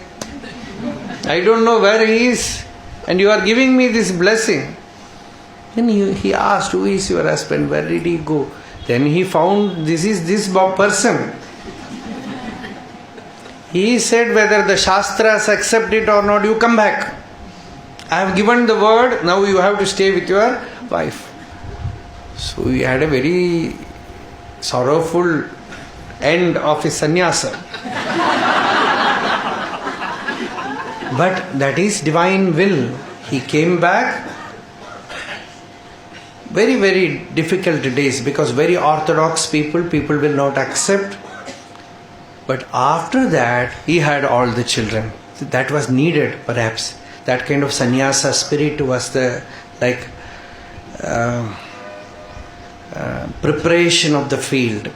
I don't know where he is, and you are giving me this blessing. Then he asked, who is your husband? Where did he go? Then he found this is this person. He said, whether the Shastras accept it or not, you come back. I have given the word, now you have to stay with your wife. So he had a very sorrowful end of his sannyasa. But that is divine will. He came back. Very, very difficult days, because very orthodox people will not accept. But after that, he had all the children. That was needed, perhaps. That kind of sannyasa spirit was the preparation of the field.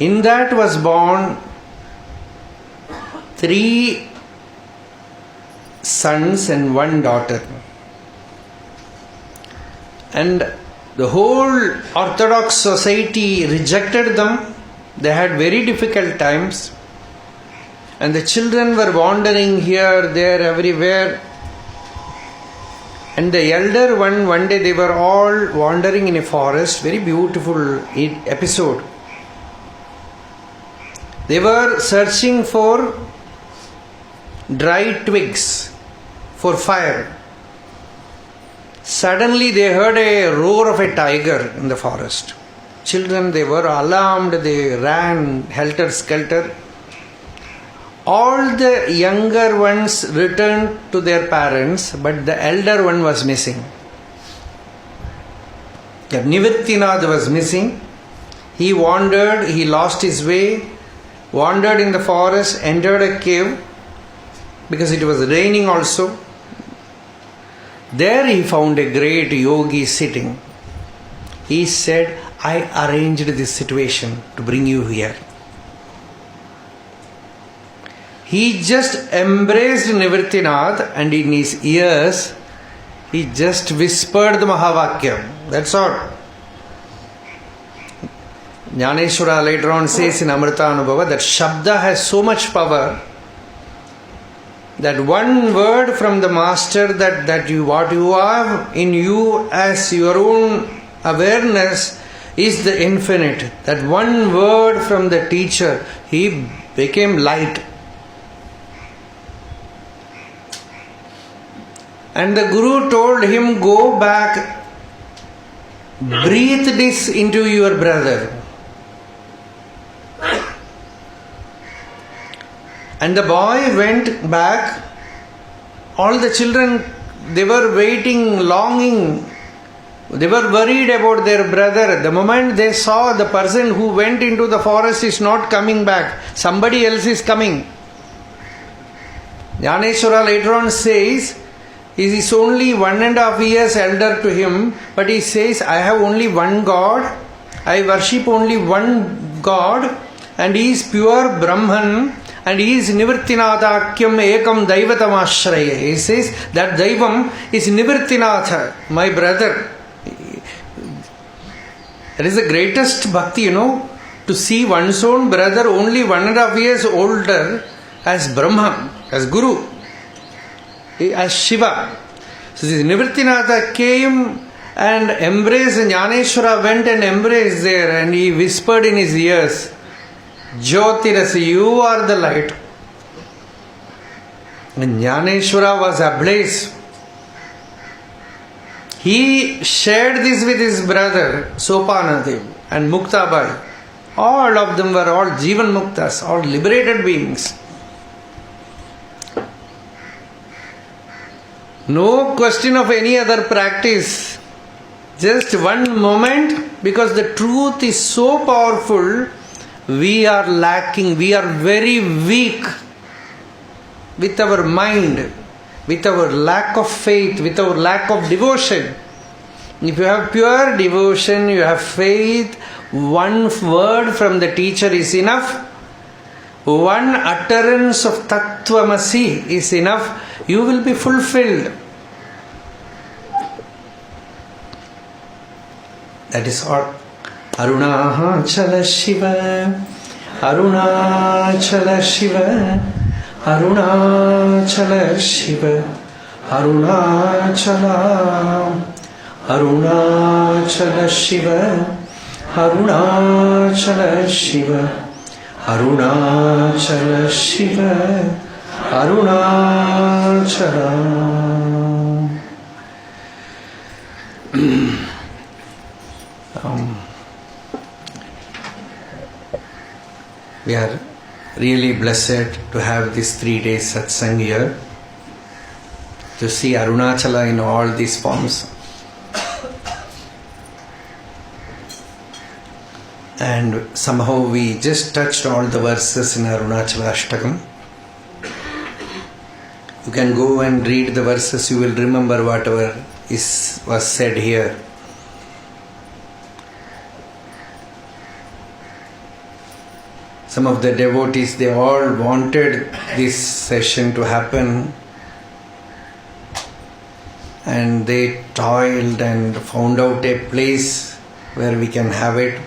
In that was born 3 sons and 1 daughter. And the whole Orthodox society rejected them. They had very difficult times. And the children were wandering here, there, everywhere. And the elder one day they were all wandering in a forest. Very beautiful episode. They were searching for dry twigs for fire. Suddenly they heard a roar of a tiger in the forest. Children, they were alarmed, they ran helter-skelter. All the younger ones returned to their parents, but the elder one was missing. Nivrittinath was missing. He wandered, he lost his way, wandered in the forest, entered a cave, because it was raining also. There he found a great yogi sitting. He said, I arranged this situation to bring you here. He just embraced Nivrittinath, and in his ears, he just whispered the Mahavakyam. That's all. Jnaneshwara later on says in Amritanubhava that Shabda has so much power that one word from the master that you what you have in you as your own awareness is the infinite. That one word from the teacher, he became light. And the Guru told him, go back, breathe this into your brother. And the boy went back. All the children, they were waiting, longing. They were worried about their brother. The moment they saw the person who went into the forest is not coming back, somebody else is coming. Jnaneshwara later on says, he is only 1.5 years elder to him, but he says, I have only one God, I worship only one God, and he is pure Brahman, and he is Nivrittinathakyam ekam daivatam ashraya. He says that Daivam is Nivrittinatha, my brother. That is the greatest bhakti, to see one's own brother only 1.5 years older as Brahma, as Guru, as Shiva. So this Nivrittinatha came and embraced, and Jnaneshwara went and embraced there, and he whispered in his ears, Jyotirasi, you are the light. And Jnaneshwara was ablaze. He shared this with his brother Sopanadev and Muktabai. All of them were all Jivan Muktas, all liberated beings. No question of any other practice. Just one moment, because the truth is so powerful, we are lacking, we are very weak with our mind, with our lack of faith, with our lack of devotion. If you have pure devotion, you have faith, one word from the teacher is enough. One utterance of Tattvamasi is enough. You will be fulfilled. That is all. Arunachala Shiva, Arunachala Shiva, Arunachala Shiva, Arunachala, Arunachala Shiva, Arunachala Shiva, Arunachala Shiva, Arunachala. We are really blessed to have these 3 days satsang here, to see Arunachala in all these forms. And somehow we just touched all the verses in Arunachala Ashtakam. You can go and read the verses, you will remember whatever was said here. Some of the devotees, they all wanted this session to happen, and they toiled and found out a place where we can have it.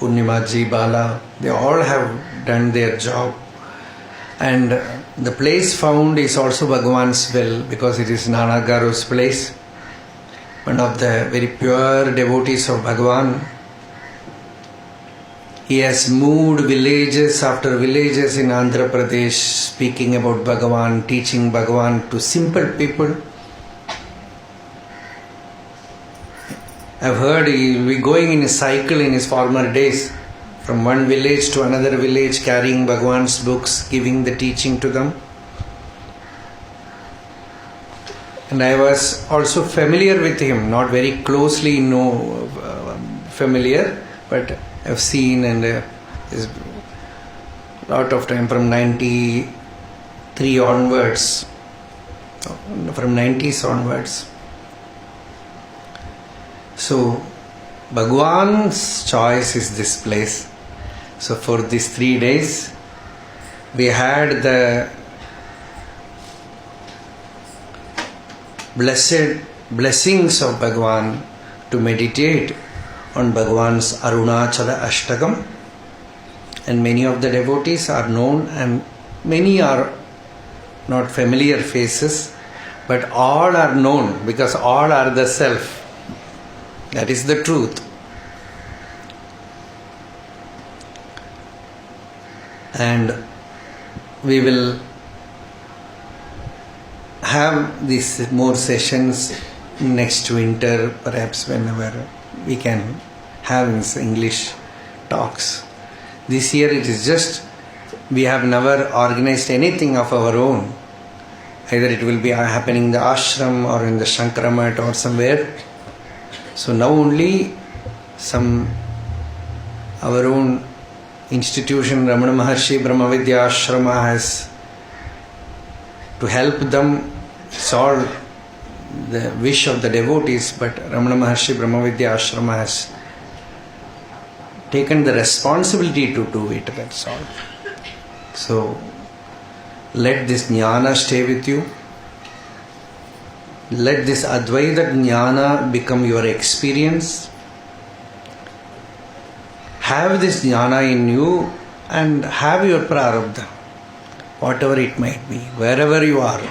Punnimaji, Bala, they all have done their job, and the place found is also Bhagavan's will, because it is Nannagaru's place, one of the very pure devotees of Bhagavan. He has moved villages after villages in Andhra Pradesh, speaking about Bhagavan, teaching Bhagavan to simple people. I've heard he will be going in a cycle in his former days, from one village to another village, carrying Bhagavan's books, giving the teaching to them. And I was also familiar with him, not very closely familiar, but I've seen, and is a lot of time from 93 onwards, from 90s onwards. So Bhagavan's choice is this place. So for these 3 days, we had the blessings of Bhagavan to meditate on Bhagavan's Arunachala Ashtakam, and many of the devotees are known and many are not familiar faces, but all are known because all are the self. That is the truth. And we will have these more sessions next winter, perhaps whenever we can have in English talks. This year it is just, we have never organized anything of our own. Either it will be happening in the ashram or in the Shankaramat or somewhere. So now only our own institution, Ramana Maharshi Brahmavidya Ashrama, has to help them. It's all the wish of the devotees, but Ramana Maharshi Brahmavidya Ashrama has taken the responsibility to do it, that's all. So let this jnana stay with you. Let this Advaita jnana become your experience. Have this jnana in you and have your prarabdha, whatever it might be, wherever you are.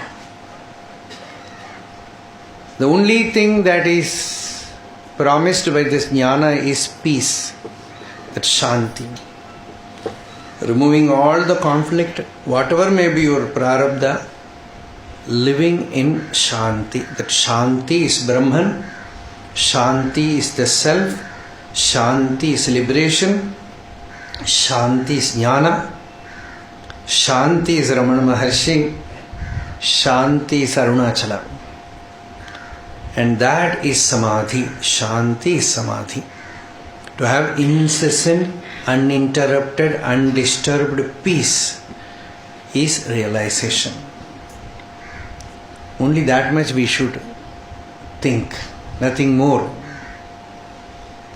The only thing that is promised by this jnana is peace, that shanti. Removing all the conflict, whatever may be your prarabdha, living in shanti. That shanti is Brahman, shanti is the self, shanti is liberation, shanti is jnana, Shanti is Ramana Maharshi, Shanti is Arunachala. And that is Samadhi. Shanti is Samadhi. To have incessant, uninterrupted, undisturbed peace is realization. Only that much we should think, nothing more.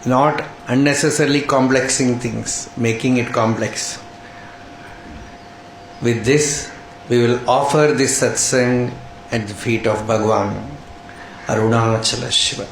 Not unnecessarily complexing things, making it complex. With this, we will offer this satsang at the feet of Bhagavan, Arunachala Shiva.